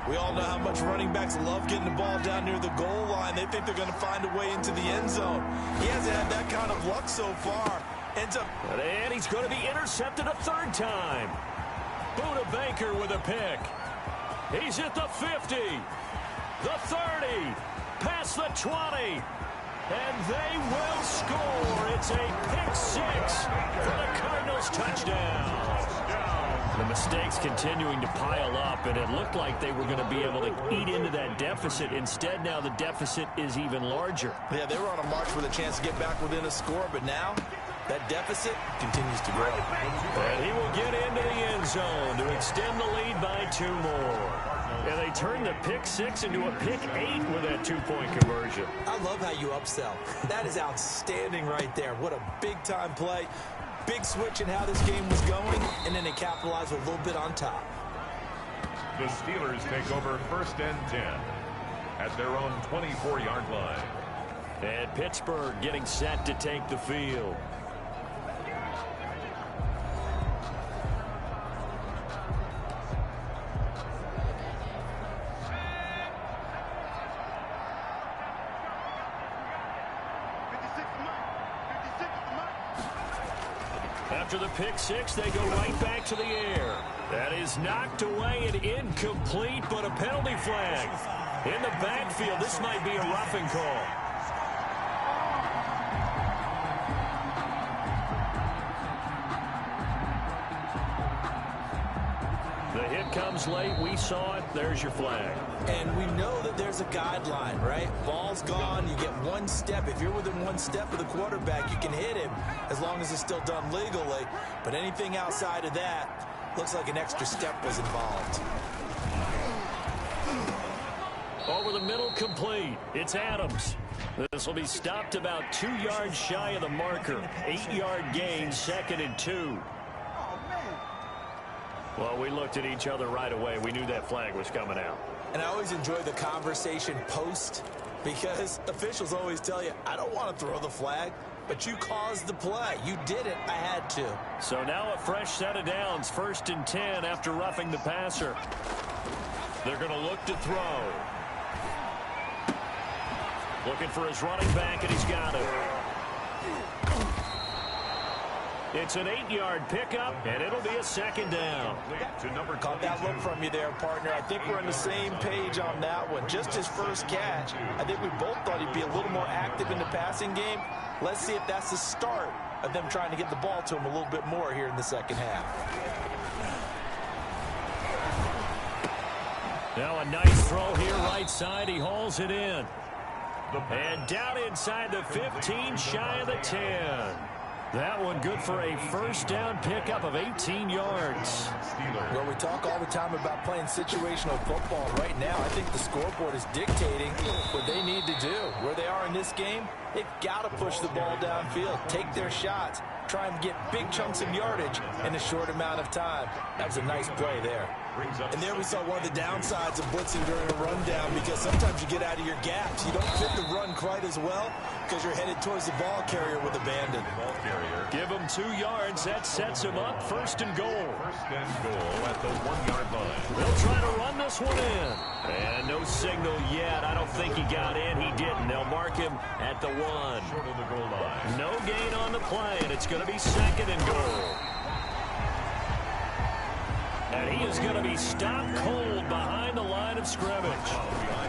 Speaker 3: We all know how much running backs love getting the ball down near the goal line. They think they're going to find a way into the end zone. He hasn't had that kind of luck so far. Ends up...
Speaker 2: And he's going to be intercepted a 3rd time. Buda Baker with a pick. He's at the 50, the 30, past the 20, and they will score. It's a pick 6 for the Cardinals touchdown. The mistakes continuing to pile up, and it looked like they were going to be able to eat into that deficit. Instead, now the deficit is even larger.
Speaker 3: Yeah, they were on a march with a chance to get back within a score, but now that deficit continues to grow.
Speaker 2: And he will get into the end zone to extend the lead by 2 more. And they turn the pick 6 into a pick 8 with that 2-point conversion.
Speaker 3: I love how you upsell. That is outstanding right there. What a big-time play. Big switch in how this game was going, and then they capitalize a little bit on top.
Speaker 1: The Steelers take over 1st and 10 at their own 24-yard line.
Speaker 2: And Pittsburgh getting set to take the field. After the pick 6, they go right back to the air. That is knocked away and incomplete, but a penalty flag. In the backfield, this might be a roughing call. The hit comes late. We saw it. There's your flag.
Speaker 3: And we know that there's a guideline, right? Ball's gone. You get 1 step. If you're within 1 step of the quarterback, you can hit him as long as it's still done legally. But anything outside of that, looks like an extra step was involved.
Speaker 2: Over the middle, complete. It's Adams. This will be stopped about 2 yards shy of the marker. 8-yard gain, 2nd and 2. Well, we looked at each other right away. We knew that flag was coming out.
Speaker 3: And I always enjoy the conversation post, because officials always tell you, I don't want to throw the flag, but you caused the play. You did it. I had to.
Speaker 2: So now a fresh set of downs, 1st and 10 after roughing the passer. They're going to look to throw. Looking for his running back, and he's got it. It's an 8-yard pickup, and it'll be a 2nd down.
Speaker 3: Caught that look from you there, partner. I think we're on the same page on that one. Just his first catch. I think we both thought he'd be a little more active in the passing game. Let's see if that's the start of them trying to get the ball to him a little bit more here in the 2nd half.
Speaker 2: Now a nice throw here right side. He hauls it in. And down inside the 15, shy of the 10. That one good for a first down pickup of 18 yards.
Speaker 3: Well, we talk all the time about playing situational football. Right now, I think the scoreboard is dictating what they need to do. Where they are in this game, they've got to push the ball downfield, take their shots, try and get big chunks of yardage in a short amount of time. That was a nice play there. And there we saw one of the downsides of blitzing during a rundown, because sometimes you get out of your gaps. You don't fit the run quite as well because you're headed towards the ball carrier with abandon.
Speaker 2: Give him 2 yards. That sets him up. 1st and goal.
Speaker 1: 1st and goal at the 1-yard line.
Speaker 2: They'll try to run this one in. And no signal yet. I don't think he got in. He didn't. They'll mark him at the 1.
Speaker 1: Short of the goal line.
Speaker 2: No gain on the play, and it's going to be 2nd and goal. And he is going to be stopped cold behind the line of scrimmage.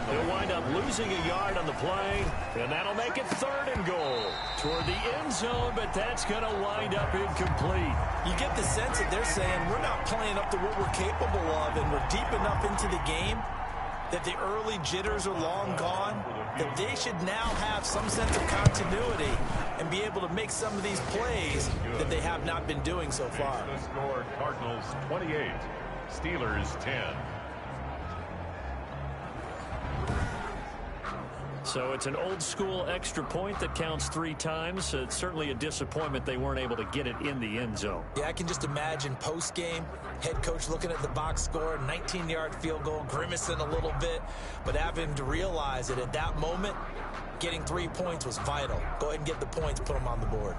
Speaker 2: He'll wind up losing a yard on the play, and that'll make it 3rd and goal toward the end zone, but that's going to wind up incomplete.
Speaker 3: You get the sense that they're saying we're not playing up to what we're capable of, and we're deep enough into the game that the early jitters are long gone, that they should now have some sense of continuity and be able to make some of these plays that they have not been doing so far.
Speaker 1: The score, Cardinals 28, Steelers 10.
Speaker 2: So it's an old-school extra point that counts 3 times. It's certainly a disappointment they weren't able to get it in the end zone.
Speaker 3: Yeah, I can just imagine post-game, head coach looking at the box score, 19-yard field goal, grimacing a little bit, but having to realize that at that moment, getting 3 points was vital. Go ahead and get the points, put them on the board.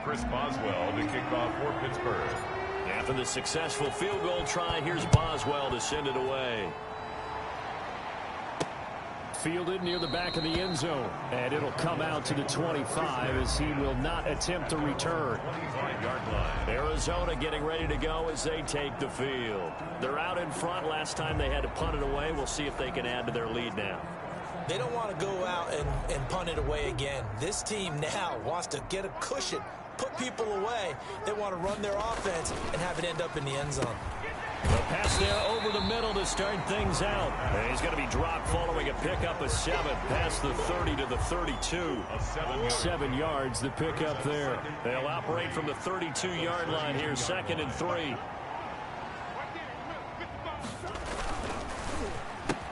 Speaker 1: Chris Boswell to kick off for Pittsburgh.
Speaker 2: After the successful field goal try, here's Boswell to send it away. Fielded near the back of the end zone. And it'll come out to the 25 as he will not attempt to return.
Speaker 1: 25-yard line.
Speaker 2: Arizona getting ready to go as they take the field. They're out in front. Last time they had to punt it away. We'll see if they can add to their lead now.
Speaker 3: They don't want to go out and punt it away again. This team now wants to get a cushion, put people away. They want to run their offense and have it end up in the end zone.
Speaker 2: The pass there over the middle to start things out. And he's going to be dropped following a pickup of 7 past the 30 to the 32. 7 yards, the pickup there. They'll operate from the 32-yard line here, 2nd and 3.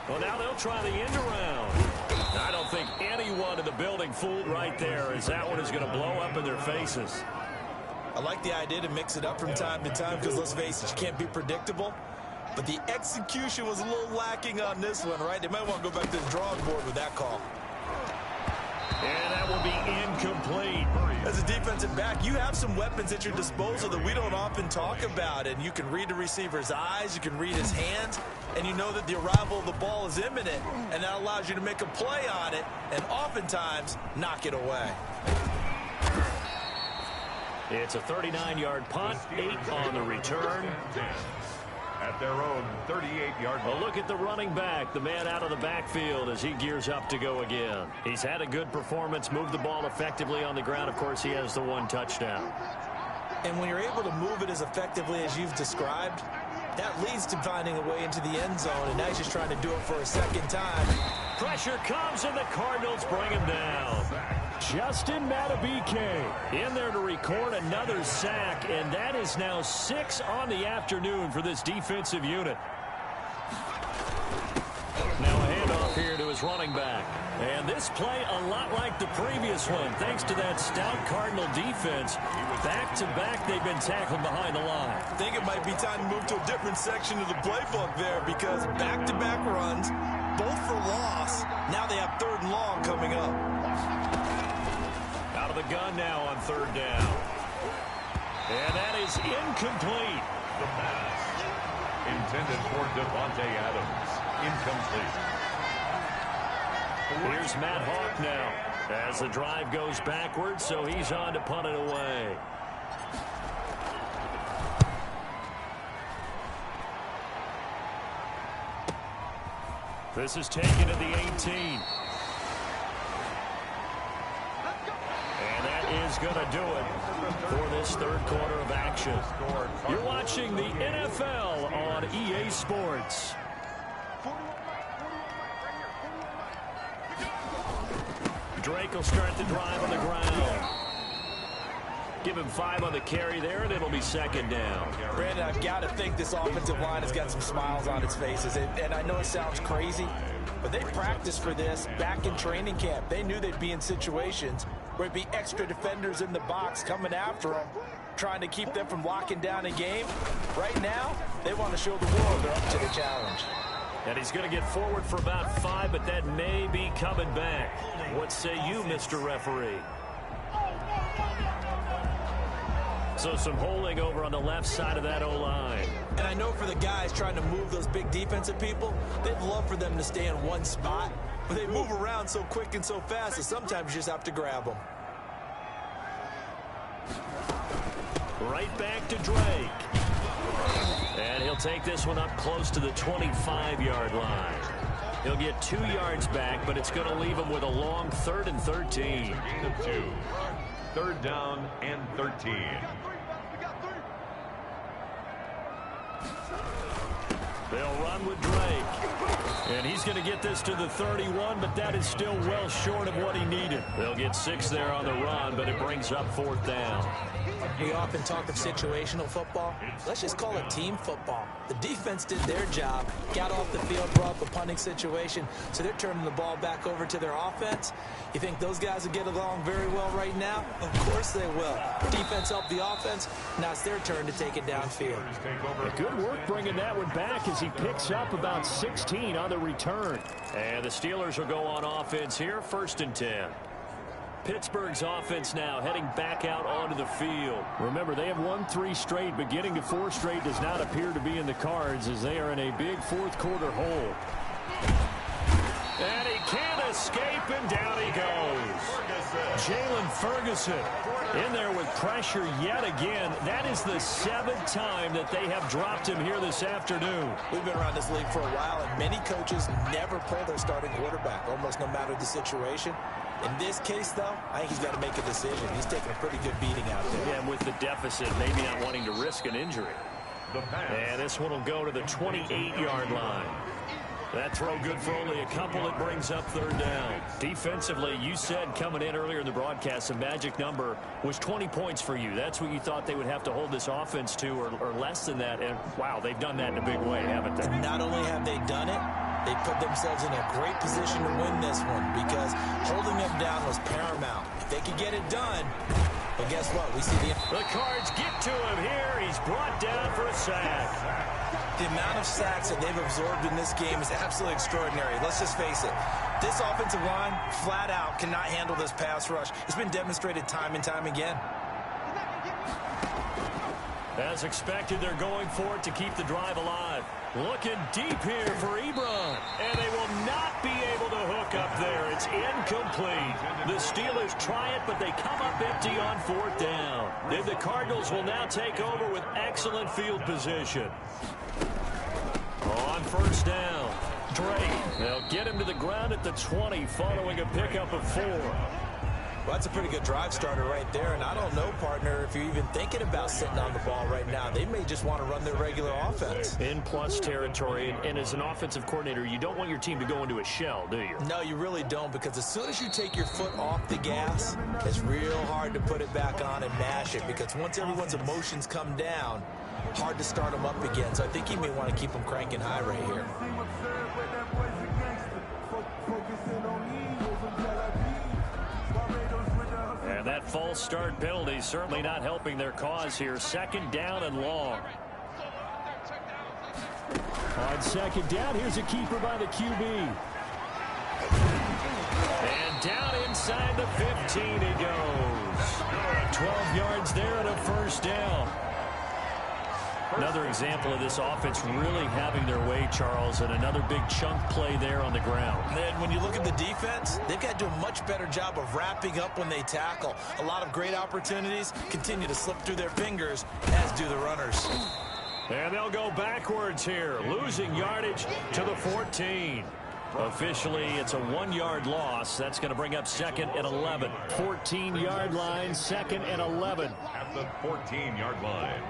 Speaker 2: Well, now they'll try the end around. I don't think anyone in the building fooled right there, as that one is going to blow up in their faces.
Speaker 3: I like the idea to mix it up from time to time because, let's face it, you can't be predictable. But the execution was a little lacking on this one, right? They might want to go back to the drawing board with that call.
Speaker 2: And that will be incomplete.
Speaker 3: As a defensive back, you have some weapons at your disposal that we don't often talk about. And you can read the receiver's eyes, you can read his hands, and you know that the arrival of the ball is imminent. And that allows you to make a play on it and oftentimes knock it away.
Speaker 2: It's a 39-yard punt, 8 on the return.
Speaker 1: At their own 38-yard line.
Speaker 2: A look at the running back, the man out of the backfield as he gears up to go again. He's had a good performance, moved the ball effectively on the ground. Of course, he has the 1 touchdown.
Speaker 3: And when you're able to move it as effectively as you've described, that leads to finding a way into the end zone, and now he's just trying to do it for a second time.
Speaker 2: Pressure comes, and the Cardinals bring him down. Justin Matabike in there to record another sack, and that is now 6 on the afternoon for this defensive unit. Now a handoff here to his running back. And this play a lot like the previous one, thanks to that stout Cardinal defense. Back-to-back, they've been tackled behind the line.
Speaker 3: I think it might be time to move to a different section of the playbook there because back-to-back runs, both for loss. Now they have 3rd and long coming up.
Speaker 2: Out of the gun now on 3rd down. And that is incomplete.
Speaker 1: The pass intended for Devontae Adams. Incomplete.
Speaker 2: Here's Matt Hawk now as the drive goes backwards, so he's on to punt it away. This is taken at the 18. And that is going to do it for this 3rd quarter of action. You're watching the NFL on EA Sports. Drake will start the drive on the ground. Give him 5 on the carry there, and it'll be 2nd down.
Speaker 3: Brandon, I've got to think this offensive line has got some smiles on its faces. And I know it sounds crazy, but they practiced for this back in training camp. They knew they'd be in situations where it'd be extra defenders in the box coming after them, trying to keep them from locking down a game. Right now, they want to show the world they're up to the challenge.
Speaker 2: And he's going to get forward for about 5, but that may be coming back. What say you, Mr. Referee? So some holding over on the left side of that O-line.
Speaker 3: And I know for the guys trying to move those big defensive people, they'd love for them to stay in one spot. But they move around so quick and so fast that sometimes you just have to grab them.
Speaker 2: Right back to Drake. And he'll take this one up close to the 25-yard line. He'll get 2 yards back, but it's going to leave him with a long 3rd and 13.
Speaker 1: Gain of 2. 3rd down and 13.
Speaker 2: They'll run with Drake. And he's going to get this to the 31, but that is still well short of what he needed. They'll get 6 there on the run, but it brings up 4th down.
Speaker 3: We often talk of situational football. Let's just call it team football. The defense did their job, got off the field, brought up a punting situation, so they're turning the ball back over to their offense. You think those guys will get along very well right now? Of course they will. Defense helped the offense. Now it's their turn to take it downfield.
Speaker 2: Good work bringing that one back as he picks up about 16 on the return. And the Steelers will go on offense here, 1st and 10. Pittsburgh's offense now heading back out onto the field. Remember, they have won 3 straight, but getting to 4 straight does not appear to be in the cards as they are in a big 4th quarter hole. And he can't escape, and down he goes. Jalen Ferguson in there with pressure yet again. That is the 7th time that they have dropped him here this afternoon.
Speaker 3: We've been around this league for a while, and many coaches never pull their starting quarterback, almost no matter the situation. In this case, though, I think he's got to make a decision. He's taking a pretty good beating out there.
Speaker 2: Yeah, and with the deficit, maybe not wanting to risk an injury. And this one will go to the 28-yard line. That throw good for only a couple. It brings up 3rd down. Defensively, you said coming in earlier in the broadcast, the magic number was 20 points for you. That's what you thought they would have to hold this offense to, or less than that. And, wow, they've done that in a big way, haven't they?
Speaker 3: Not only have they done it, they put themselves in a great position to win this one because holding them down was paramount. If they could get it done, well, guess what? We see
Speaker 2: the Cards get to him here. He's brought down for a sack.
Speaker 3: The amount of sacks that they've absorbed in this game is absolutely extraordinary. Let's just face it. This offensive line, flat out, cannot handle this pass rush. It's been demonstrated time and time again.
Speaker 2: As expected, they're going for it to keep the drive alive. Looking deep here for Ebron. And they will not be able to hook up there. It's incomplete. The Steelers try it, but they come up empty on 4th down. Then the Cardinals will now take over with excellent field position. On 1st down, Drake. They'll get him to the ground at the 20 following a pickup of 4.
Speaker 3: Well, that's a pretty good drive starter right there, and I don't know, partner, if you're even thinking about sitting on the ball right now. They may just want to run their regular offense.
Speaker 2: In plus territory, and as an offensive coordinator, you don't want your team to go into a shell, do you?
Speaker 3: No, you really don't, because as soon as you take your foot off the gas, it's real hard to put it back on and mash it, because once everyone's emotions come down, hard to start them up again. So I think you may want to keep them cranking high right here.
Speaker 2: And that false start penalty certainly not helping their cause here. 2nd down and long. On 2nd down, here's a keeper by the QB. And down inside the 15 he goes. 12 yards there and a 1st down. Another example of this offense really having their way, Charles, and another big chunk play there on the ground.
Speaker 3: And then when you look at the defense, they've got to do a much better job of wrapping up when they tackle. A lot of great opportunities continue to slip through their fingers, as do the runners.
Speaker 2: And they'll go backwards here, losing yardage to the 14. Officially, it's a 1-yard loss. That's going to bring up 2nd and 11. 14-yard line, 2nd and 11.
Speaker 1: At the 14-yard line.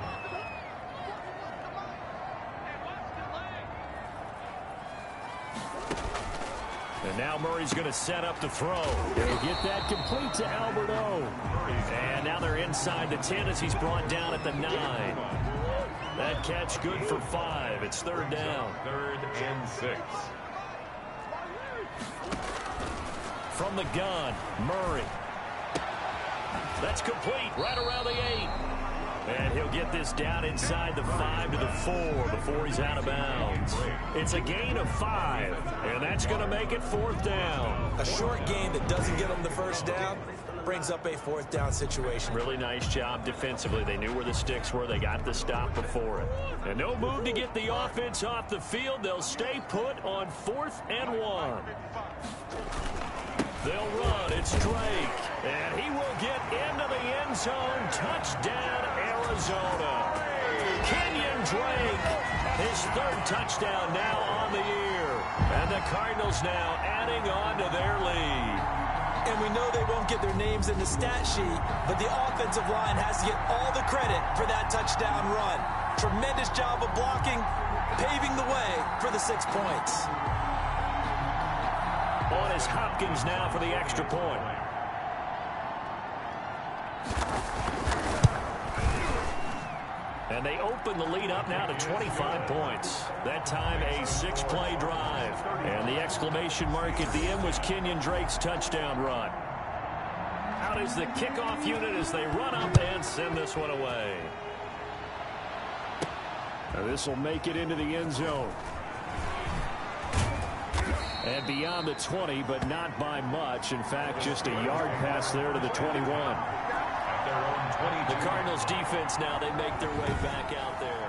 Speaker 2: And now Murray's going to set up the throw. He'll get that complete to Alberto. And now they're inside the 10 as he's brought down at the 9. That catch good for 5. It's 3rd down.
Speaker 1: 3rd and 6.
Speaker 2: From the gun, Murray. That's complete right around the 8. And he'll get this down inside the 5 to the 4 before he's out of bounds. It's a gain of 5, and that's going to make it 4th down.
Speaker 3: A short gain that doesn't get them the 1st down brings up a 4th down situation.
Speaker 2: Really nice job defensively. They knew where the sticks were. They got the stop before it. And no move to get the offense off the field. They'll stay put on 4th and 1. They'll run. It's Drake. And he will get into the end zone. Touchdown, Arizona. Kenyon Drake, his 3rd touchdown now on the year. And the Cardinals now adding on to their lead.
Speaker 3: And we know they won't get their names in the stat sheet, but the offensive line has to get all the credit for that touchdown run. Tremendous job of blocking, paving the way for the 6 points.
Speaker 2: On is Hopkins now for the extra point. And they open the lead up now to 25 points. That time a 6-play drive. And the exclamation mark at the end was Kenyon Drake's touchdown run. Out is the kickoff unit as they run up and send this one away. This will make it into the end zone. And beyond the 20, but not by much. In fact, just a yard pass there to the 21. The Cardinals defense now, they make their way back out there.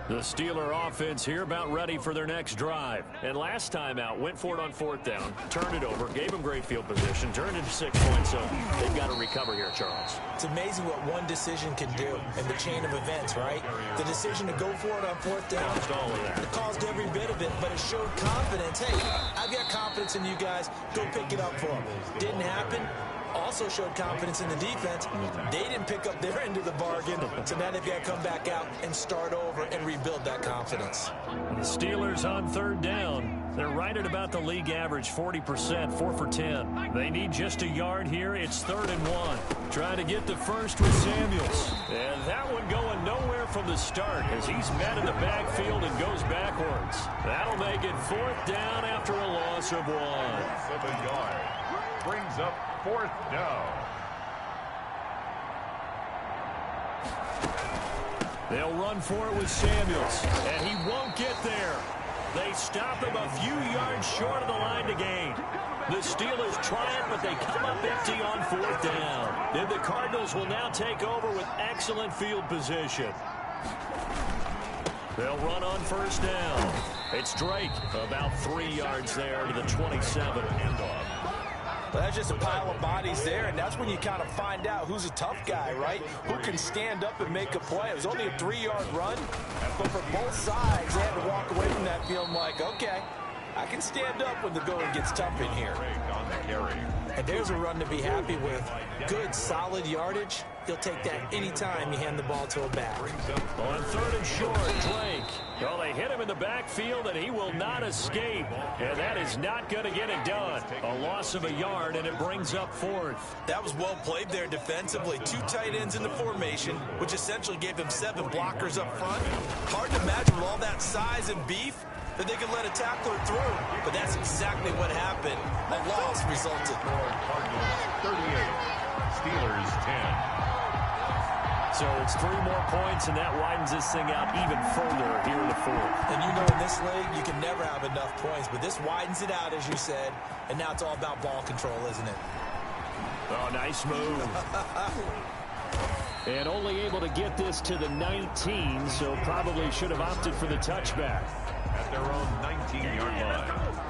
Speaker 2: The Steeler offense here about ready for their next drive. And last time out, went for it on 4th down, turned it over, gave them great field position, turned it to 6 points, so they've got to recover here, Charles.
Speaker 3: It's amazing what one decision can do in the chain of events, right? The decision to go for it on 4th down,
Speaker 2: caused all of that.
Speaker 3: It caused every bit of it, but it showed confidence. Hey, I've got confidence in you guys. Go pick it up for them. Didn't happen. Also showed confidence in the defense. They didn't pick up their end of the bargain, so now they've got to come back out and start over and rebuild that confidence.
Speaker 2: The Steelers on 3rd down. They're right at about the league average, 40%, 4 for 10. They need just a yard here. It's 3rd and 1. Trying to get the first with Samuels. And that one going nowhere from the start as he's met in the backfield and goes backwards. That'll make it 4th down after a loss of 1.
Speaker 1: Of a yard. Brings up 4th down.
Speaker 2: They'll run for it with Samuels, and he won't get there. They stop him a few yards short of the line to gain. The Steelers try it, but they come up empty on 4th down. And the Cardinals will now take over with excellent field position. They'll run on 1st down. It's Drake, about 3 yards there to the 27 handoff.
Speaker 3: Well, that's just a pile of bodies there, and that's when you kind of find out who's a tough guy, right? Who can stand up and make a play. It was only a 3-yard run, but for both sides, they had to walk away from that feeling like, okay, I can stand up when the going gets tough in here. And there's a run to be happy with. Good, solid yardage. He'll take that anytime you hand the ball to a back.
Speaker 2: On 3rd and short, Drake. Well, they hit him in the backfield, and he will not escape. And that is not going to get it done. A loss of a yard, and it brings up 4th.
Speaker 3: That was well played there defensively. 2 tight ends in the formation, which essentially gave them 7 blockers up front. Hard to imagine with all that size and beef that they could let a tackler through. But that's exactly what happened. A loss resulted.
Speaker 1: Cardinals 38, Steelers 10.
Speaker 2: So it's 3 more points, and that widens this thing out even further here in the 4th.
Speaker 3: And you know in this league, you can never have enough points, but this widens it out, as you said, and now it's all about ball control, isn't it?
Speaker 2: Oh, nice move. And only able to get this to the 19, so probably should have opted for the touchback.
Speaker 1: At their own 19-yard line.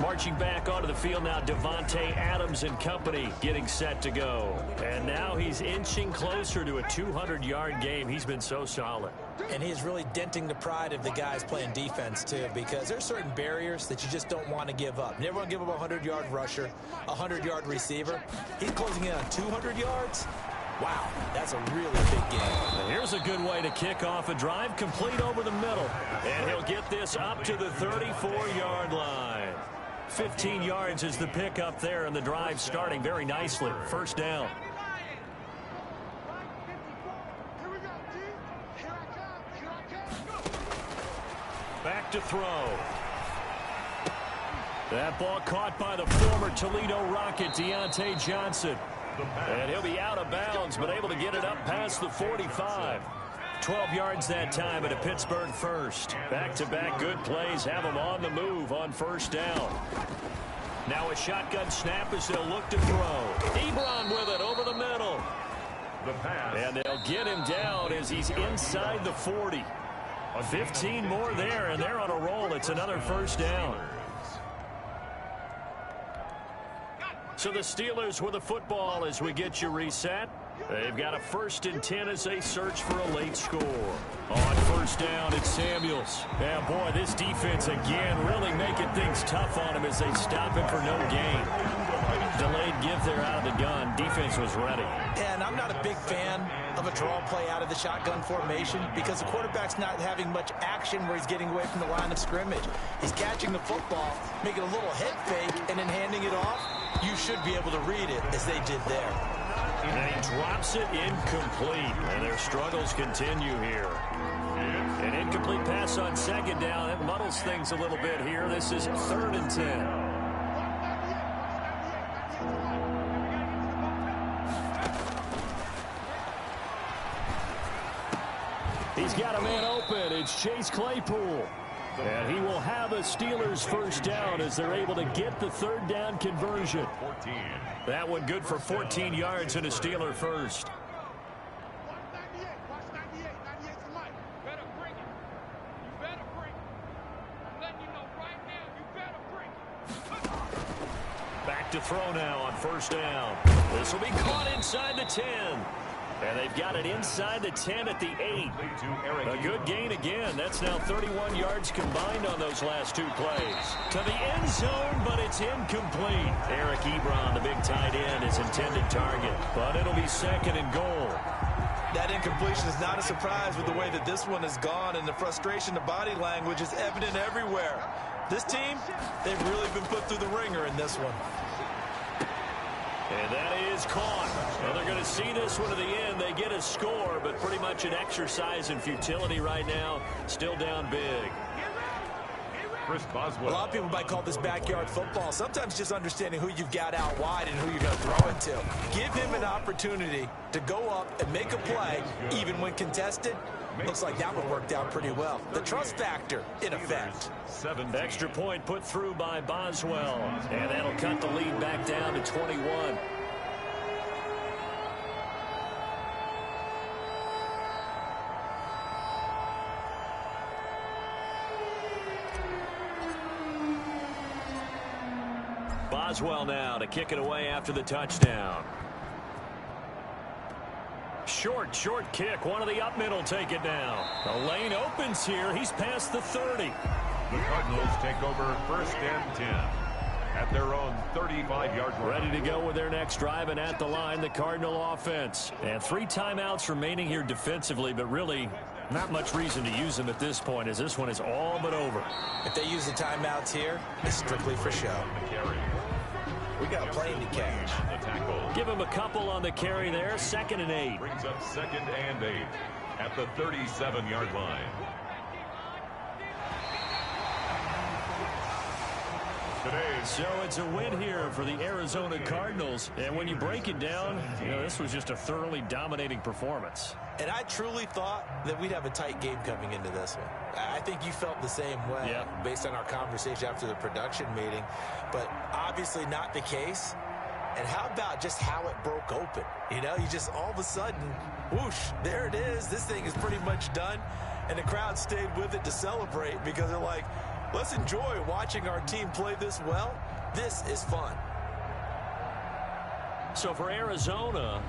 Speaker 2: Marching back onto the field now, Devontae Adams and company getting set to go. And now he's inching closer to a 200-yard game. He's been so solid.
Speaker 3: And he is really denting the pride of the guys playing defense, too, because there's certain barriers that you just don't want to give up. You never want to give up a 100-yard rusher, a 100-yard receiver. He's closing in on 200 yards. Wow, that's a really big game.
Speaker 2: And here's a good way to kick off a drive, complete over the middle. And he'll get this up to the 34-yard line. 15 yards is the pickup there, and the drive starting very nicely. 1st down. Back to throw. That ball caught by the former Toledo Rocket, Deontay Johnson. And he'll be out of bounds, but able to get it up past the 45. 12 yards that time, and a Pittsburgh first. Back-to-back good plays have them on the move on 1st down. Now a shotgun snap as they'll look to throw. Ebron with it over the middle.
Speaker 1: The pass.
Speaker 2: And they'll get him down as he's inside the 40. 15 more there, and they're on a roll. It's another 1st down. So the Steelers with the football as we get you reset. They've got a 1st and 10 as they search for a late score. On 1st down, it's Samuels. Yeah, boy, this defense again really making things tough on him as they stop him for no gain. Delayed give there out of the gun. Defense was ready.
Speaker 3: And I'm not a big fan of a draw play out of the shotgun formation because the quarterback's not having much action where he's getting away from the line of scrimmage. He's catching the football, making a little head fake, and then handing it off. You should be able to read it as they did there.
Speaker 2: And he drops it incomplete. And their struggles continue here. An incomplete pass on 2nd down. That muddles things a little bit here. This is 3rd and 10. He's got a man open. It's Chase Claypool. And he will have a Steelers 1st down as they're able to get the 3rd down conversion. That one good for 14 yards and a Steeler first. Back to throw now on 1st down. This will be caught inside the 10. And they've got it inside the 10 at the 8. A good gain again. That's now 31 yards combined on those last 2 plays. To the end zone, but it's incomplete. Eric Ebron, the big tight end, is intended target. But it'll be 2nd and goal.
Speaker 3: That incompletion is not a surprise with the way that this one has gone, and the frustration, the body language is evident everywhere. This team, they've really been put through the ringer in this one.
Speaker 2: And that is caught. Well, they're going to see this one to the end. They get a score, but pretty much an exercise in futility right now. Still down big.
Speaker 3: A lot of people might call this backyard football. Sometimes just understanding who you've got out wide and who you're going to throw it to. Give him an opportunity to go up and make a play, even when contested. Looks like that one worked out pretty well. The trust factor, in effect.
Speaker 2: Extra point put through by Boswell. And that'll cut the lead back down to 21. Boswell now to kick it away after the touchdown. Short kick. One of the up middle take it down. The lane opens here. He's past the 30.
Speaker 1: The Cardinals take over 1st and 10 at their own 35-yard line.
Speaker 2: Ready to go with their next drive, and at the line, the Cardinal offense. And 3 timeouts remaining here defensively, but really not much reason to use them at this point as this one is all but over.
Speaker 3: If they use the timeouts here, it's strictly for show. We got a plane to catch.
Speaker 2: Give him a couple on the carry there. 2nd and 8.
Speaker 1: Brings up 2nd and 8 at the 37-yard line.
Speaker 2: So it's a win here for the Arizona Cardinals. And when you break it down, you know, this was just a thoroughly dominating performance.
Speaker 3: And I truly thought that we'd have a tight game coming into this one. I think you felt the same way based on our conversation after the production meeting. But obviously not the case. And how about just how it broke open? You know, you just all of a sudden, whoosh, there it is. This thing is pretty much done. And the crowd stayed with it to celebrate because they're like, let's enjoy watching our team play this well. This is fun.
Speaker 2: So for Arizona,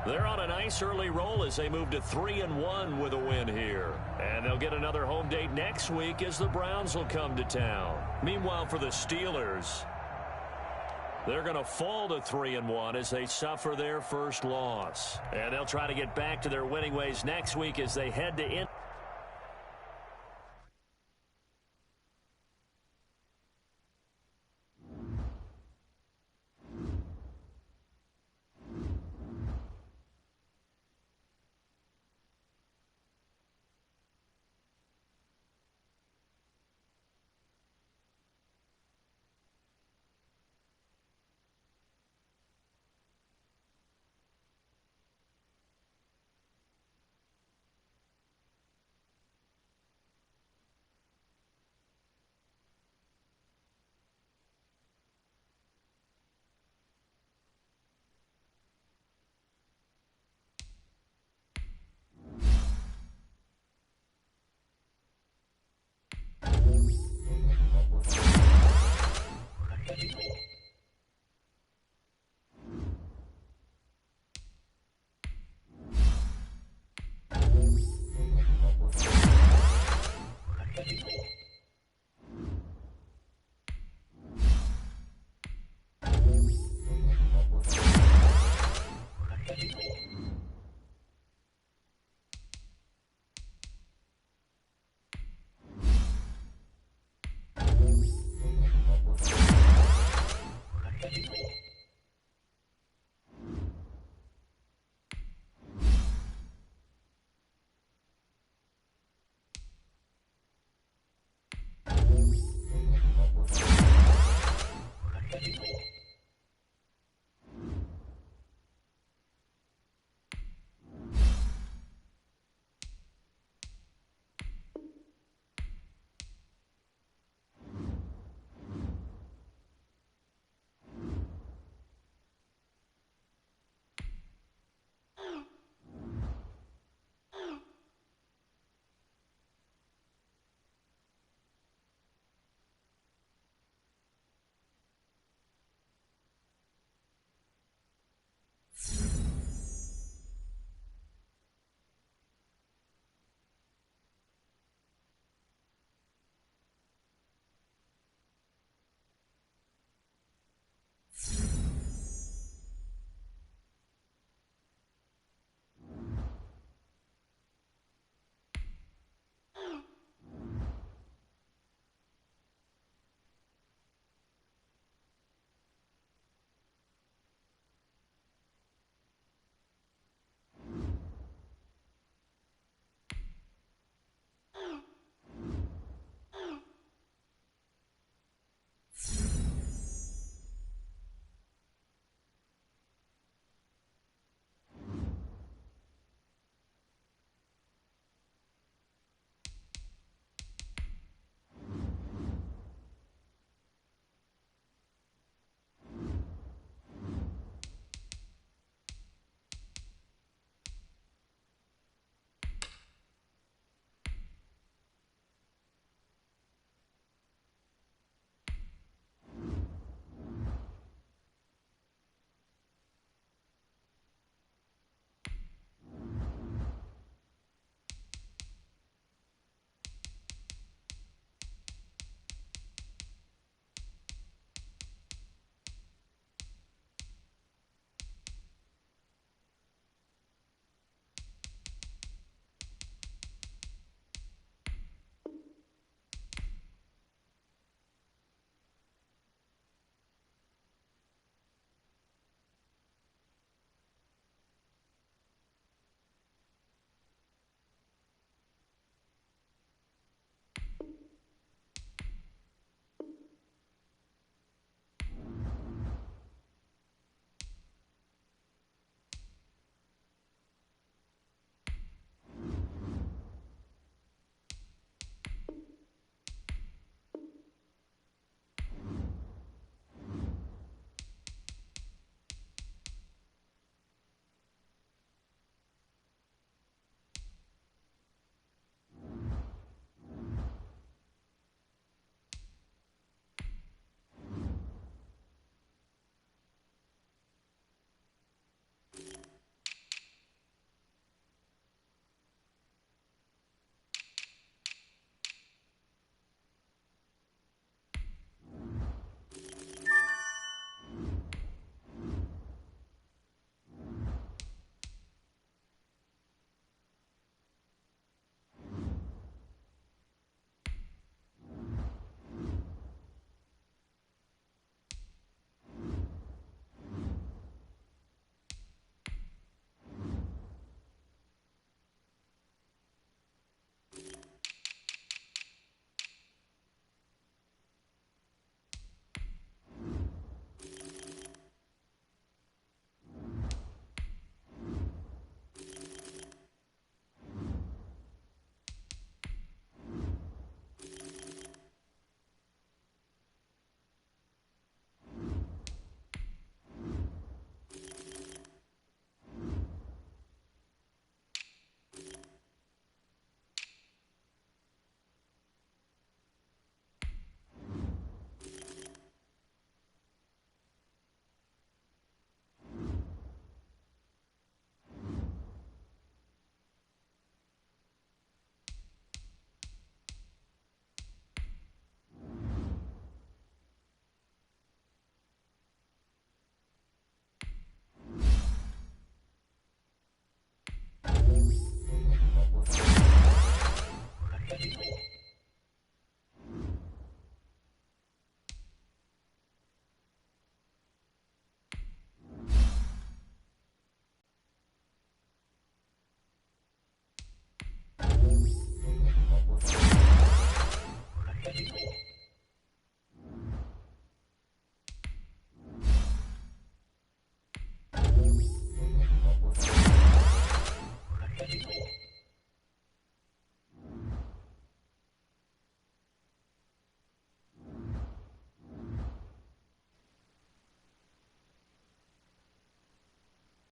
Speaker 2: they're on a nice early roll as they move to 3-1 with a win here. And they'll get another home date next week as the Browns will come to town. Meanwhile, for the Steelers, they're going to fall to 3-1 as they suffer their first loss. And they'll try to get back to their winning ways next week as they head to